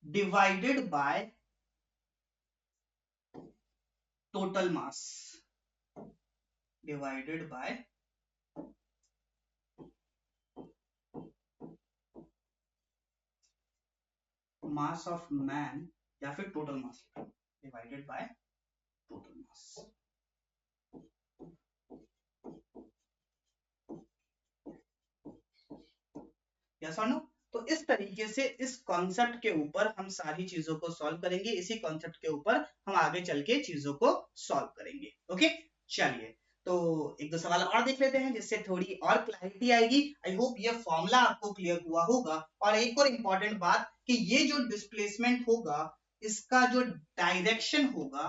divided by total mass divided by mass of man या फिर total mass divided by total mass। Yes और नो। तो इस तरीके से इस कॉन्सेप्ट के ऊपर हम सारी चीजों को सॉल्व करेंगे, इसी कॉन्सेप्ट के ऊपर हम आगे चल के चीजों को सॉल्व करेंगे। ओके चलिए, तो एक दो सवाल और देख लेते हैं जिससे थोड़ी और क्लैरिटी आएगी। आई होप ये फॉर्मूला आपको क्लियर हुआ होगा। और एक और इंपॉर्टेंट बात कि ये जो डिस्प्लेसमेंट होगा इसका जो डायरेक्शन होगा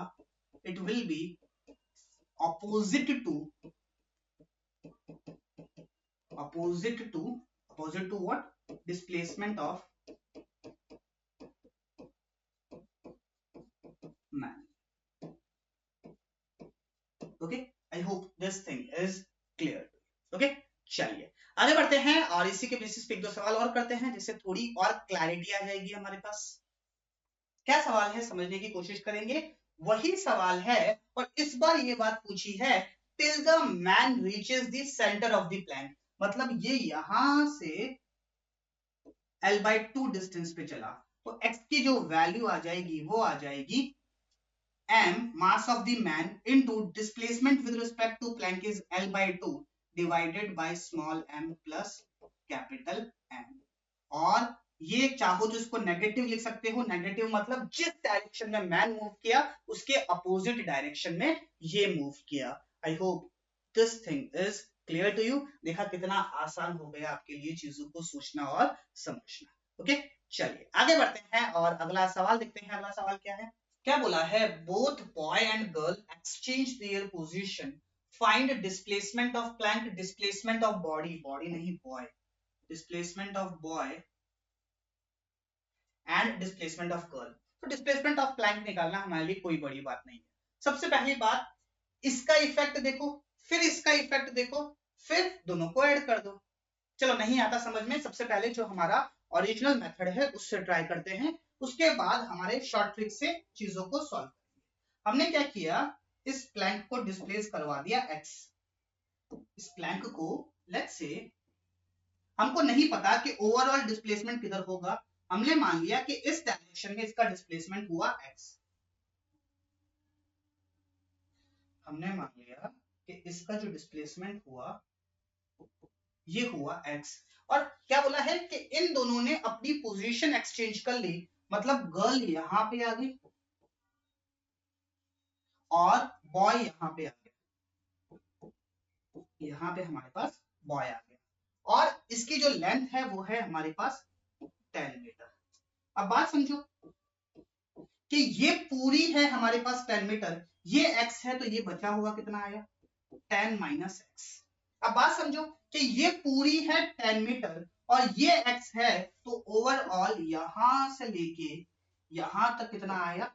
it will be opposite to what? Displacement of man. Okay, I hope this thing is clear. Okay, चलिए आगे बढ़ते हैं और इसी के बेसिस पे एक दो सवाल और करते हैं जिससे थोड़ी और क्लैरिटी आ जाएगी हमारे पास। क्या सवाल है समझने की कोशिश करेंगे। वही सवाल है और इस बार ये बात पूछी है till the man reaches the center of the plank, मतलब ये यहां से L/2 डिस्टेंस पे चला तो x की जो वैल्यू आ जाएगी वो आ जाएगी m mass of the man into displacement with respect to Planck is L/2 divided by small m plus capital M। और ये चाहो तो इसको नेगेटिव लिख सकते हो, नेगेटिव मतलब जिस डायरेक्शन में मैन मूव किया उसके अपोजिट डायरेक्शन में ये मूव किया। I hope this thing is clear to you. देखा कितना आसान हो गया आपके लिए चीजों को सोचना और समझना। ओके चलिए आगे बढ़ते हैं और अगला सवाल देखते हैं। अगला सवाल क्या है, क्या बोला है, both boy and girl exchange their position, find displacement of plank, displacement of body, body नहीं boy, displacement of boy and displacement of girl. तो डिस्प्लेसमेंट ऑफ प्लैंक निकालना हमारे लिए कोई बड़ी बात नहीं है। सबसे पहली बात इसका इफेक्ट देखो, फिर इसका इफेक्ट देखो, फिर दोनों को ऐड कर दो। चलो नहीं आता समझ में, सबसे पहले जो हमारा ओरिजिनल मेथड है उससे ट्राई करते हैं, उसके बाद हमारे शॉर्ट ट्रिक से चीजों को सॉल्व करेंगे। हमने क्या किया, इस प्लैंक को डिस्प्लेस करवा दिया x। इस प्लैंक को लेट्स से हमको नहीं पता कि ओवरऑल डिस्प्लेसमेंट किधर होगा, हमने मान लिया कि इस डायरेक्शन में इसका डिस्प्लेसमेंट हुआ x। हमने मान लिया कि इसका जो डिस्प्लेसमेंट हुआ ये हुआ x। और क्या बोला है कि इन दोनों ने अपनी पोजीशन एक्सचेंज कर ली, मतलब गर्ल यहां पे आ गई और बॉय यहां पे आ गया, यहां पे हमारे पास बॉय आ गया और इसकी जो लेंथ है वो है हमारे पास 10 मीटर। अब बात समझो कि ये पूरी है हमारे पास 10 मीटर, ये x है तो ये बचा हुआ कितना आया 10 माइनस x। अब बात समझो कि ये पूरी है 10 मीटर और ये x है तो ओवरऑल यहां से लेके यहां तक कितना आया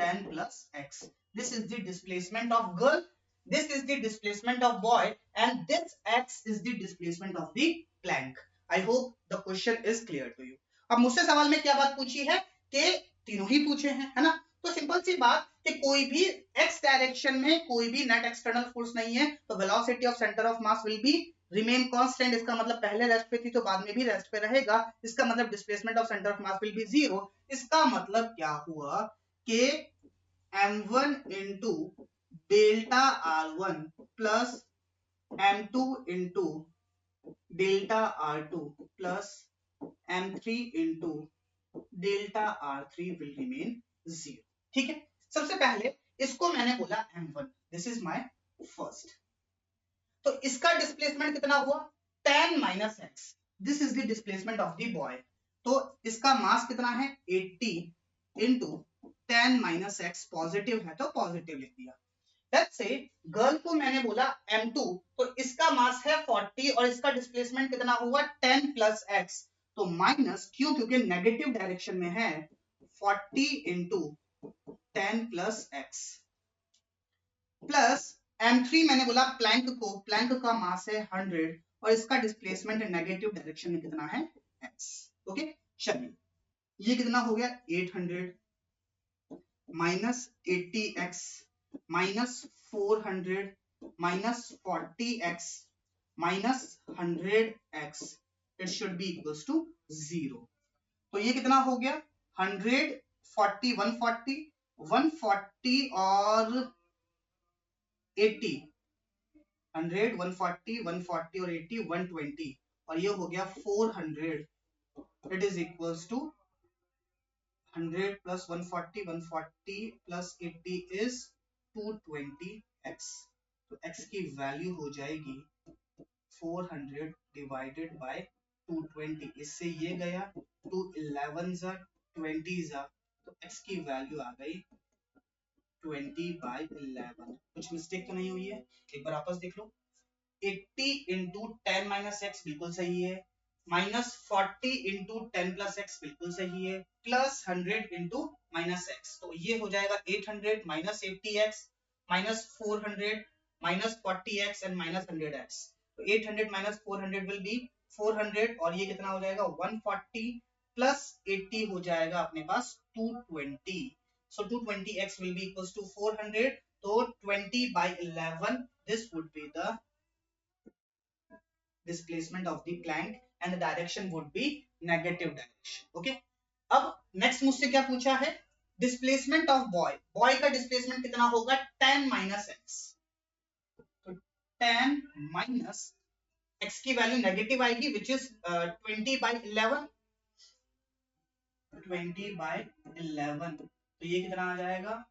10 plus x। This is the displacement of girl, this is the displacement of boy and this x is the displacement of the plank. I hope the question is clear to you. अब मुझसे सवाल में क्या बात पूछी है कि तीनों ही पूछे हैं, है ना। तो सिंपल सी बात कि कोई भी x डायरेक्शन में कोई भी नेट एक्सटर्नल फोर्स नहीं है तो velocity of centre of mass will be remain constant. इसका मतलब पहले रेस्ट पे थी तो बाद में भी रेस्ट पे रहेगा, इसका मतलब displacement of centre of mass will be 0। इसका मतलब क्या हुआ कि m1 into delta r1 plus m2 into delta r2 plus m3 into delta r3 will remain 0। ठीक है, सबसे पहले इसको मैंने बोला m1, this is my first, तो इसका डिस्प्लेसमेंट कितना हुआ 10 minus x, this is the displacement of the boy. तो इसका मास कितना है 80 इंटू 10 माइनस एक्स, पॉजिटिव है तो पॉजिटिव लिख दिया। लेट्स से गर्ल को मैंने बोला m2, तो इसका मास है 40 और इसका डिस्प्लेसमेंट कितना हुआ 10 प्लस एक्स, तो माइनस क्यों, क्योंकि नेगेटिव डायरेक्शन में है 40 into 10 plus x, plus m3 मैंने बोला प्लैंक को, प्लैंक का मास है 100 और इसका डिस्प्लेसमेंट नेगेटिव डायरेक्शन में कितना है x। ओके चलिए, ये कितना हो गया 800 minus 80x minus 400 minus 40x minus 100x, it should be equals to 0। तो ये कितना हो गया 100 40 140 140 और 80, 100 140 140 और 80 120 और ये हो गया 400, it is equals to 100 plus 140 140 plus 80 is 220x। तो x की वैल्यू हो जाएगी 400 डिवाइडेड बाय 220, इससे ये गया 2 11 जा 20 जा, तो x की वैल्यू आ गई 20/11। कुछ मिस्टेक तो नहीं हुई है, एक बार आपस देख लो। 80 इंटू 10 माइनस एक्स बिल्कुल सही है, माइनस 40 इंटू 10 प्लस एक्स बिल्कुल सही है, प्लस 100 इंटू माइनस एक्स, तो ये हो जाएगा 800 minus 80x minus 400 minus 40x and minus 100x। तो 800 माइनस 400 विल बी 400 और ये कितना हो जाएगा 140 प्लस 80 हो जाएगा अपने पास 220। So 220x will be equals to 400. So 20/11, this would be the displacement of the plank and the direction would be negative direction. Okay. अब next मुझसे क्या पूछा है, displacement of boy, boy का displacement कितना होगा 10 minus x, तो 10 minus x की वैल्यू नेगेटिव आएगी which is 20/11, 20/11, तो ये कितना आ जाएगा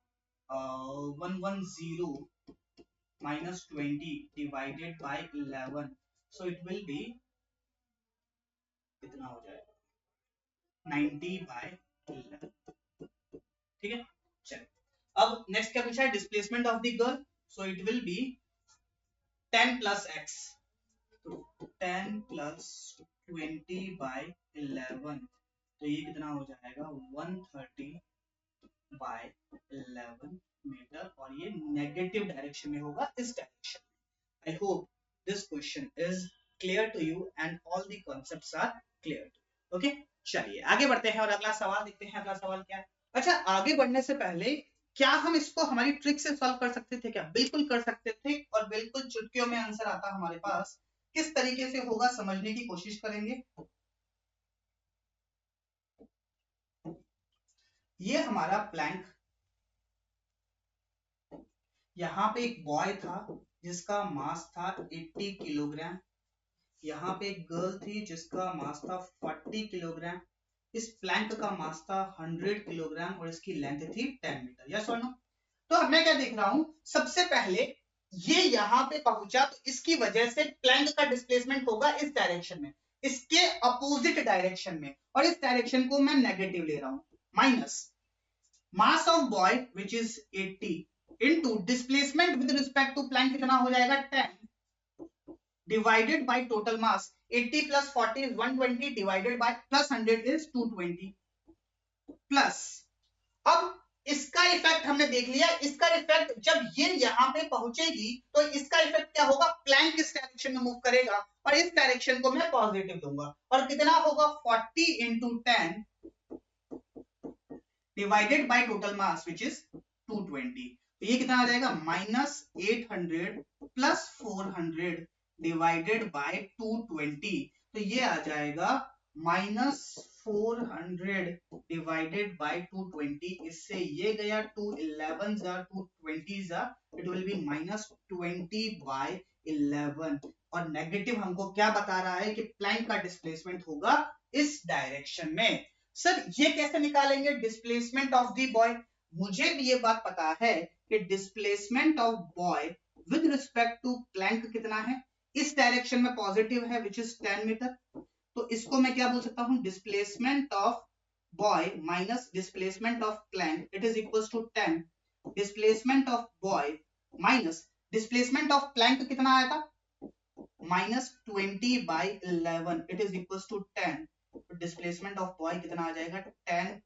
110 minus 20 divided by 11, so it will be कितना हो जाएगा 90/11। ठीक है, चलिए अब नेक्स्ट क्या पूछा है, displacement of the girl, so it will B 10 plus x, तो 10 प्लस 20/11, तो ये कितना हो जाएगा 130/11 मीटर और ये नेगेटिव डायरेक्शन में होगा, इस direction. I hope this question is clear to you and all the concepts are clear to you. Okay चलिए आगे बढ़ते हैं और अगला सवाल देखते हैं। अगला सवाल क्या है, अच्छा आगे बढ़ने से पहले क्या हम इसको हमारी ट्रिक से सॉल्व कर सकते थे क्या, बिल्कुल कर सकते थे और बिल्कुल चुटकियों में आंसर आता हमारे पास। किस तरीके से होगा समझने की कोशिश करेंगे। ये हमारा प्लैंक, यहाँ पे एक बॉय था जिसका मास था 80 किलोग्राम, यहाँ पे एक गर्ल थी जिसका मास था 40 किलोग्राम, इस प्लैंक का मास था 100 किलोग्राम और इसकी लेंथ थी 10 मीटर। यस और नो। तो अब मैं क्या देख रहा हूं, सबसे पहले ये यहाँ पे पहुंचा तो इसकी वजह से प्लैंक का डिस्प्लेसमेंट होगा इस डायरेक्शन में, इसके अपोजिट डायरेक्शन में, और इस डायरेक्शन को मैं नेगेटिव ले रहा हूं, minus mass of boy which is 80 into displacement with respect to plank कितना हो जाएगा 10 divided by total mass, 80 plus 40 is 120 divided by plus 100 is 220 plus, अब इसका इफेक्ट हमने देख लिया, इसका इफेक्ट जब ये यहां पे पहुंचेगी तो इसका इफेक्ट क्या होगा, प्लैंक इस डायरेक्शन में मूव करेगा और इस डायरेक्शन को मैं पॉजिटिव दूंगा और कितना होगा 40 into 10 divided by total mass which is 220, तो ये कितना आ जाएगा माइनस 800 प्लस 400 डिवाइडेड बाय 220, तो ये आ जाएगा माइनस 400 डिवाइडेड बाय 220, इससे ये गया 2 11 जा 2 20 जा, इट विल बी माइनस 20/11 और नेगेटिव हमको क्या बता रहा है कि प्लैंक का डिस्प्लेसमेंट होगा इस डायरेक्शन में। सर ये कैसे निकालेंगे डिस्प्लेसमेंट ऑफ द बॉय, मुझे भी ये बात पता है कि displacement of boy with respect to plank कितना है, इस डायरेक्शन में पॉजिटिव है विच इज 10 मीटर, तो इसको मैं क्या बोल सकता हूं, displacement of boy minus displacement of plank, it is equal to 10 displacement of boy minus displacement of plank कितना आया था, -20/11, it is equal to 10। Displacement of boy कितना आ जाएगा, 10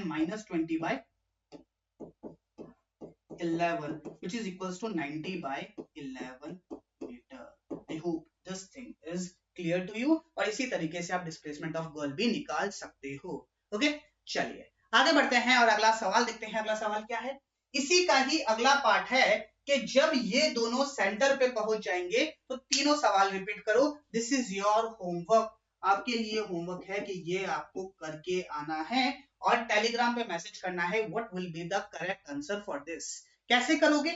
minus 20/11 which is equals to 90/11 meter. I hope this thing is clear to you। और इसी तरीके से आप डिस्प्लेसमेंट ऑफ गर्ल भी निकाल सकते हो। ओके, चलिए आगे बढ़ते हैं और अगला सवाल देखते हैं। अगला सवाल क्या है, इसी का ही अगला पार्ट है कि जब ये दोनों सेंटर पे पहुंच जाएंगे तो तीनों सवाल रिपीट करो। दिस इज योर होमवर्क, आपके लिए होमवर्क है कि ये आपको करके आना है और टेलीग्राम पे मैसेज करना है what will be the correct answer for this. कैसे करोगे,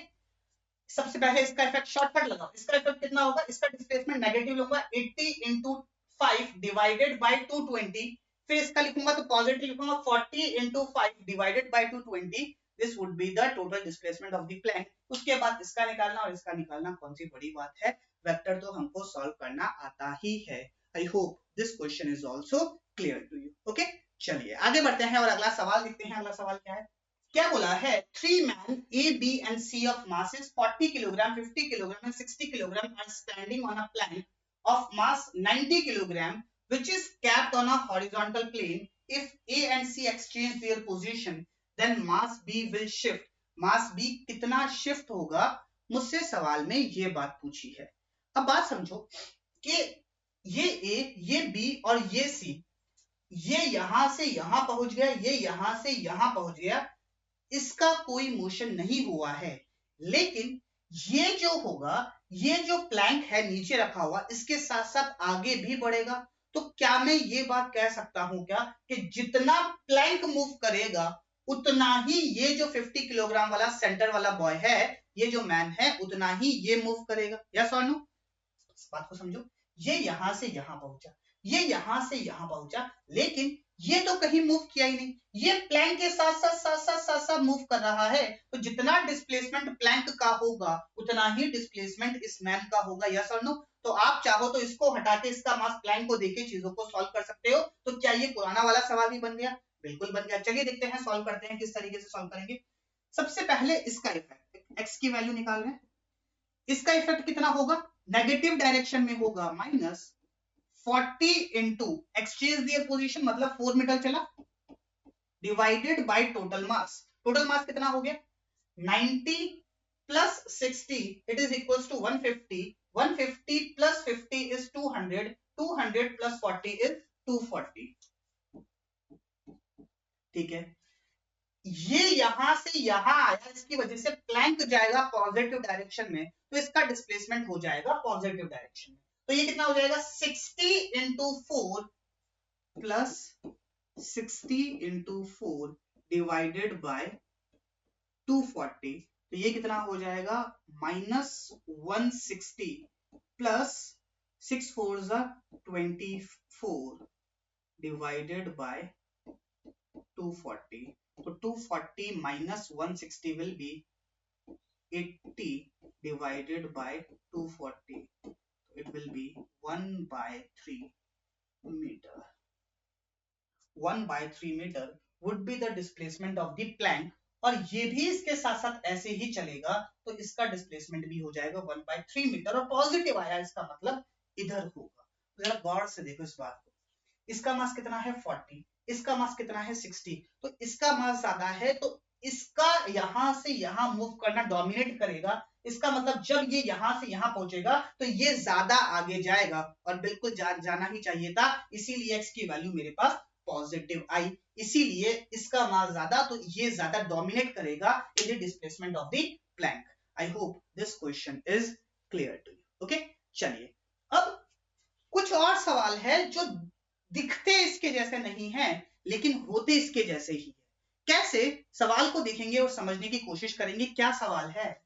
सबसे पहले इसका इफेक्ट शॉर्टकट लगाओ। इसका इफेक्ट कितना होगा, इसका डिस्प्लेसमेंट नेगेटिव लूंगा 80 into 5 डिवाइडेड बाय 220, फिर इसका लिखूंगा तो पॉजिटिव लिखूंगा 40 into 5 divided by 220, this would be the total displacement of the Planck. उसके बाद इसका निकालना और इसका निकालना कौन सी बड़ी बात है, वेक्टर तो हमको सॉल्व करना आता ही है। I hope this question is also clear to you. Okay, चलिए आगे बढ़ते हैं और अगला सवाल देखते हैं। अगला सवाल क्या है, क्या बोला है, 3 men A, B and C of masses 40 kilogram, 50 kilogram and 60 kilogram are standing on a plank of mass 90 kilogram which is capped on a horizontal plane. If A and C exchange their position, then mass B will shift. mass B कितना shift होगा, मुझसे सवाल में ये बात पूछी है। अब बात समझो कि ये A, ये B और ये C, ये यहां से यहां पहुंच गया, ये यहां से यहां पहुंच गया, इसका कोई मोशन नहीं हुआ है। लेकिन ये जो होगा, ये जो प्लैंक है नीचे रखा हुआ, इसके साथ साथ आगे भी बढ़ेगा। तो क्या मैं ये बात कह सकता हूं क्या कि जितना प्लैंक मूव करेगा उतना ही ये जो 50 किलोग्राम वाला सेंटर वाला बॉय है, ये जो मैन है, उतना ही ये मूव करेगा। यस और नो, इस बात को समझो। ये यहां से यहां पहुंचा, ये यहां से यहां पहुंचा, लेकिन ये तो कहीं मूव किया ही नहीं, ये प्लैंक के साथ साथ मूव कर रहा है। तो जितना डिस्प्लेसमेंट प्लैंक का होगा उतना ही डिस्प्लेसमेंट इस मैन का होगा। यस और नो। तो आप चाहो तो इसको हटा के इसका मास प्लैंक को देके चीजों को सॉल्व कर सकते हो। तो क्या ये पुराना वाला सवाल ही बन गया, बिल्कुल बन गया। चलिए देखते हैं, सॉल्व करते हैं, किस तरीके से सॉल्व करेंगे। सबसे पहले इसका इफेक्ट, एक्स की वैल्यू निकाल रहे हैं, इसका इफेक्ट कितना होगा, नेगेटिव डायरेक्शन में होगा, -40 into exchange their position मतलब 4 मीटर चला, divided by total mass. Total mass कितना हो गया, 90 plus 60 it is equals to 150, 150 plus 50 is 200, 200 plus 40 is 240। ठीक है, ये यहां से यहां आया, इसकी वजह से प्लैंक जाएगा पॉजिटिव डायरेक्शन में, तो इसका डिस्प्लेसमेंट हो जाएगा पॉजिटिव डायरेक्शन में। तो ये कितना हो जाएगा, 60 into 4 plus 60 into 4 divided by 240, तो ये कितना हो जाएगा, -160 प्लस 6 4 24 डिवाइडेड बाय 240। तो 240 minus 160 will be 80 divided by 240. It will be 1/3 meter. 1/3 meter would be the displacement of the plank। और ये भी इसके साथ साथ ऐसे ही चलेगा, तो इसका डिस्प्लेसमेंट भी हो जाएगा 1/3 मीटर। और पॉजिटिव आया, इसका मतलब इधर होगा। जरा गौर से देखो इस बात को, इसका मास कितना है 40, इसका मास कितना है 60, तो इसका मास ज्यादा है, तो इसका यहां से यहां मूव करना डोमिनेट करेगा। इसका मतलब जब ये यहां से यहां पहुंचेगा तो ये ज्यादा आगे जाएगा, और बिल्कुल जाना ही चाहिए था, इसीलिए x की वैल्यू मेरे पास पॉजिटिव आई, इसीलिए इसका मास ज्यादा, तो ये ज्यादा डोमिनेट करेगा in the displacement of the plank. I hope this question is clear to you. Okay, चलिए अब कुछ और सवाल है जो दिखते इसके जैसे नहीं हैं, लेकिन होते इसके जैसे ही है। कैसे, सवाल को देखेंगे और समझने की कोशिश करेंगे। क्या सवाल है,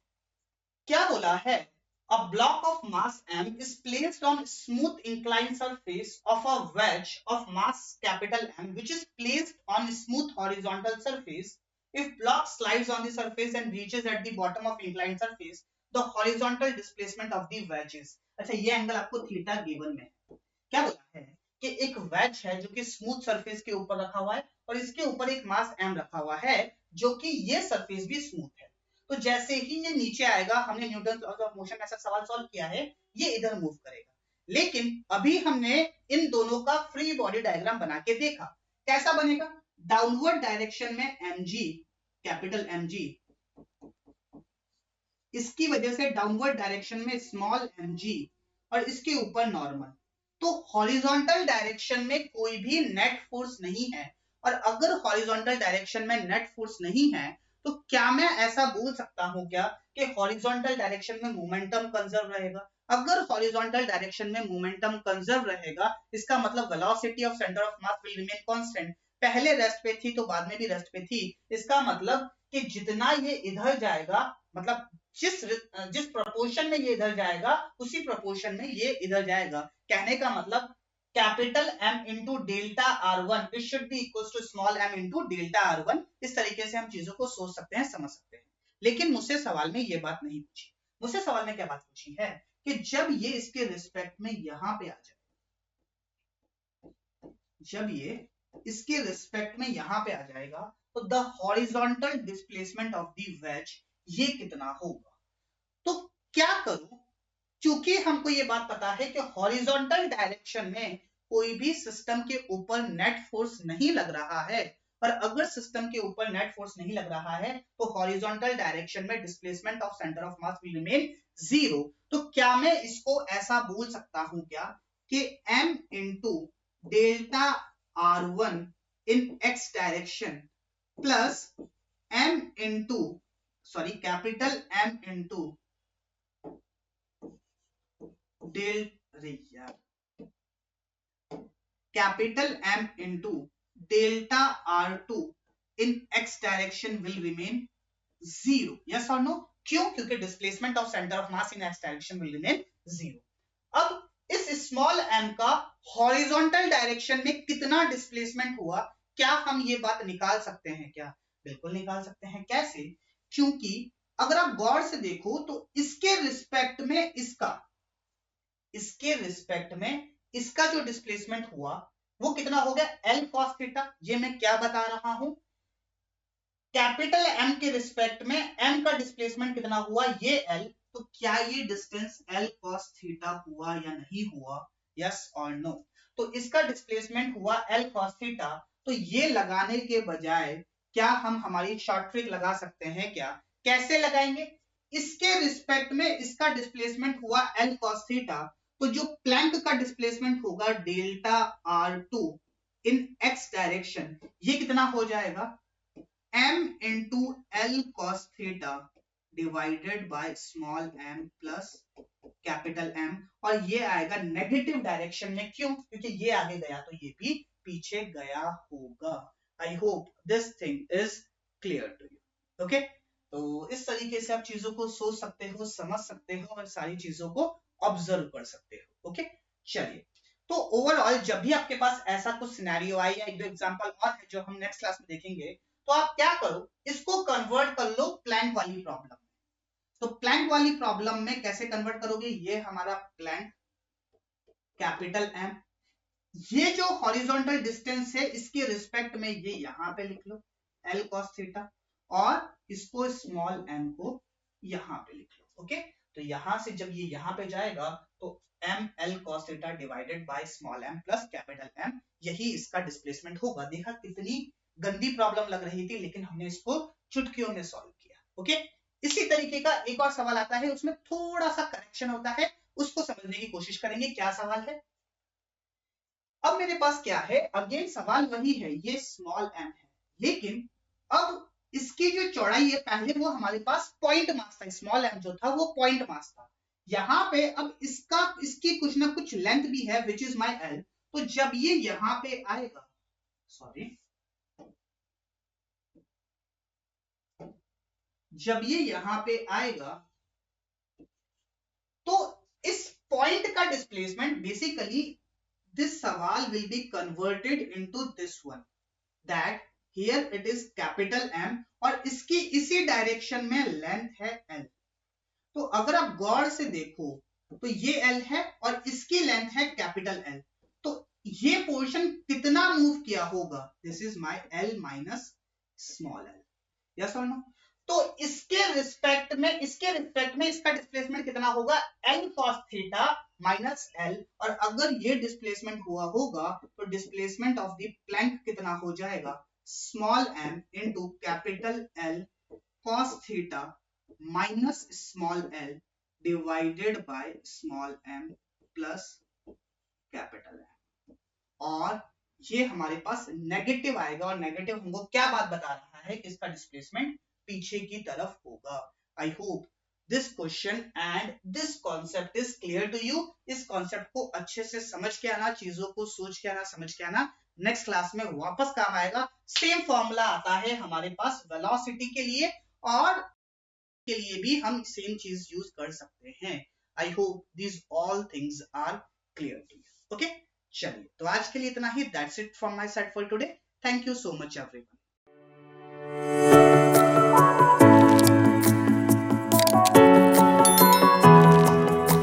क्या बोला है, a block of mass m is placed on smooth inclined surface of a wedge of mass capital M which is placed on smooth horizontal surface. If block slides on the surface and reaches at the bottom of inclined surface, the horizontal displacement of the wedge is। अच्छा, ये angle आपको theta given में है, क्या बोला है कि एक वेज है जो कि स्मूथ सरफेस के ऊपर रखा हुआ है और इसके ऊपर एक मास m रखा हुआ है जो कि ये सरफेस भी स्मूथ है। तो जैसे ही ये नीचे आएगा, हमने न्यूटन लॉज ऑफ मोशन ऐसा सवाल सॉल्व किया है, ये इधर मूव करेगा। लेकिन अभी हमने इन दोनों का फ्री बॉडी डायग्राम बना के देखा, कैसा बनेगा? डाउनवर्ड डायरेक्शन में mg, कैपिटल mg, इसकी वजह से डाउनवर्ड डायरेक्शन में स्मॉल mg और इसके ऊपर नॉर्मल। तो हॉरिजॉन्टल डायरेक्शन में कोई भी नेट फोर्स नहीं है, और अगर हॉरिजॉन्टल डायरेक्शन में नेट फोर्स नहीं है तो क्या मैं ऐसा बोल सकता हूं क्या कि हॉरिजॉन्टल डायरेक्शन में मोमेंटम कंजर्व रहेगा? अगर हॉरिजॉन्टल डायरेक्शन में मोमेंटम कंजर्व रहेगा, इसका मतलब velocity of centre of mass will remain constant. पहले रेस्ट पे थी तो बाद में भी रेस्ट पे थी, इसका मतलब कि जितना ये इधर जाएगा, मतलब जिस प्रोपोर्शन में ये इधर जाएगा उसी प्रोपोर्शन में ये इधर जाएगा। कहने का मतलब capital M into delta R1 it should be equal to small m into delta R1। इस तरीके से हम चीजों को सोच सकते हैं, समझ सकते हैं। लेकिन मुझसे सवाल में ये बात नहीं पूछी। मुझसे सवाल में क्या बात पूछी है कि जब ये इसके रिस्पेक्ट में यहां पे आ जाए, जब ये इसके रिस्पेक्ट में यहां पे आ जाएगा तो the horizontal displacement of the veg ये कितना होगा? तो क्या करूं, क्योंकि हमको ये बात पता है कि हॉरिजॉन्टल डायरेक्शन में कोई भी सिस्टम के ऊपर नेट फोर्स नहीं लग रहा है, और अगर सिस्टम के ऊपर नेट फोर्स नहीं लग रहा है तो हॉरिजॉन्टल डायरेक्शन में displacement of centre of mass will remain zero. तो क्या मैं इसको ऐसा बोल सकता हूं क्या कि m into delta R1 in x direction plus m into capital M into capital M into delta R2 in x direction will remain zero. Yes or no? क्यों? क्योंकि displacement of centre of mass in X direction will remain zero. अब इस small m का horizontal direction में कितना displacement हुआ, क्या हम ये बात निकाल सकते हैं क्या? बिल्कुल निकाल सकते हैं। कैसे? क्योंकि अगर आप गौर से देखो तो इसके रिस्पेक्ट में इसका जो डिस्प्लेसमेंट हुआ वो कितना हो गया? L cos theta. ये मैं क्या बता रहा हूं, कैपिटल M के रिस्पेक्ट में M का डिस्प्लेसमेंट कितना हुआ? ये L। तो क्या ये डिस्टेंस L cos थीटा हुआ या नहीं हुआ? यस और नो? तो इसका डिस्प्लेसमेंट हुआ L cos थीटा। तो ये लगाने के बजाय क्या हम हमारी शॉर्ट ट्रिक लगा सकते हैं क्या? कैसे लगाएंगे? इसके रिस्पेक्ट में इसका डिस्प्लेसमेंट हुआ L cos थीटा, तो जो प्लैंक का डिस्प्लेसमेंट होगा डेल्टा R2 इन x डायरेक्शन, ये कितना हो जाएगा? m into L cos theta divided by small m plus capital M, और ये आएगा नेगेटिव डायरेक्शन में। क्यों? क्योंकि ये आगे गया तो ये भी पीछे गया होगा। I hope this thing is clear to you. Okay, तो इस तरीके से आप चीजों को सोच सकते हो, समझ सकते हो और सारी चीजों को ऑब्जर्व कर सकते हो। ओके, चलिए, तो ओवरऑल जब भी आपके पास ऐसा कुछ सिनेरियो आए या एक दो एग्जांपल और है जो हम नेक्स्ट क्लास में देखेंगे, तो आप क्या करो, इसको कन्वर्ट कर लो प्लैंक वाली प्रॉब्लम। तो प्लैंक वाली प्रॉब्लम में कैसे कन्वर्ट करोगे? ये हमारा प्लैंक कैपिटल M, ये जो हॉरिजॉन्टल डिस्टेंस है इसके रिस्पेक्ट में ये यहां पे लिख लो L cos थीटा, और इसको स्मॉल m को यहां पे लिख लो। ओके, तो यहां से जब ये यहां पे जाएगा तो m L cos theta divided by small m plus capital M, यही इसका डिस्प्लेसमेंट होगा। देखा कितनी गंदी प्रॉब्लम लग रही थी, लेकिन हमने इसको चुटकियों में सॉल्व किया। ओके, इसी तरीके का एक और सवाल आता है, उसमें थोड़ा सा करेक्शन होता है, उसको समझने की कोशिश करेंगे। क्या सवाल है? अब मेरे पास क्या है, अगेन सवाल वही है, ये स्मॉल m है, लेकिन अब इसकी जो चौड़ाई है, पहले वो हमारे पास पॉइंट मास था, स्मॉल m जो था वो पॉइंट मास था। यहाँ पे अब इसकी कुछ ना कुछ लेंथ भी है विच इज माई L। तो जब ये यहाँ पे आएगा, सॉरी, जब ये यहां पे आएगा तो इस पॉइंट का डिस्प्लेसमेंट बेसिकली दिस सवाल will be converted into this one, that here it is capital M और इसकी इसी डायरेक्शन में लेंथ है L। तो अगर आप गौर से देखो तो ये L है और इसकी लेंथ है कैपिटल L। ये पोर्शन कितना मूव किया होगा, this is my L minus small L, yes और नो। तो इसके रिस्पेक्ट में इसका डिस्प्लेसमेंट कितना होगा, L cos theta minus L, और अगर ये डिस्प्लेसमेंट हुआ होगा तो डिस्प्लेसमेंट ऑफ द प्लैंक कितना हो जाएगा, small M into capital L cos theta minus small L divided by small M plus capital M. और ये हमारे पास नेगेटिव आएगा, और नेगेटिव हमको क्या बात बता रहा है कि इसका डिस्प्लेसमेंट पीछे की तरफ होगा। I hope this question and this concept is clear to you. इस कॉन्सेप्ट को अच्छे से समझ के आना, चीजों को सोच के आना, समझ के आना, नेक्स्ट क्लास में वापस काम आएगा। सेम फॉर्मूला आता है हमारे पास वेलोसिटी के लिए, और के लिए भी हम सेम चीज यूज कर सकते हैं। I hope this all things are clear to you. Okay, चलिए तो आज के लिए इतना ही। That's it from my side for today. Thank you so much everyone.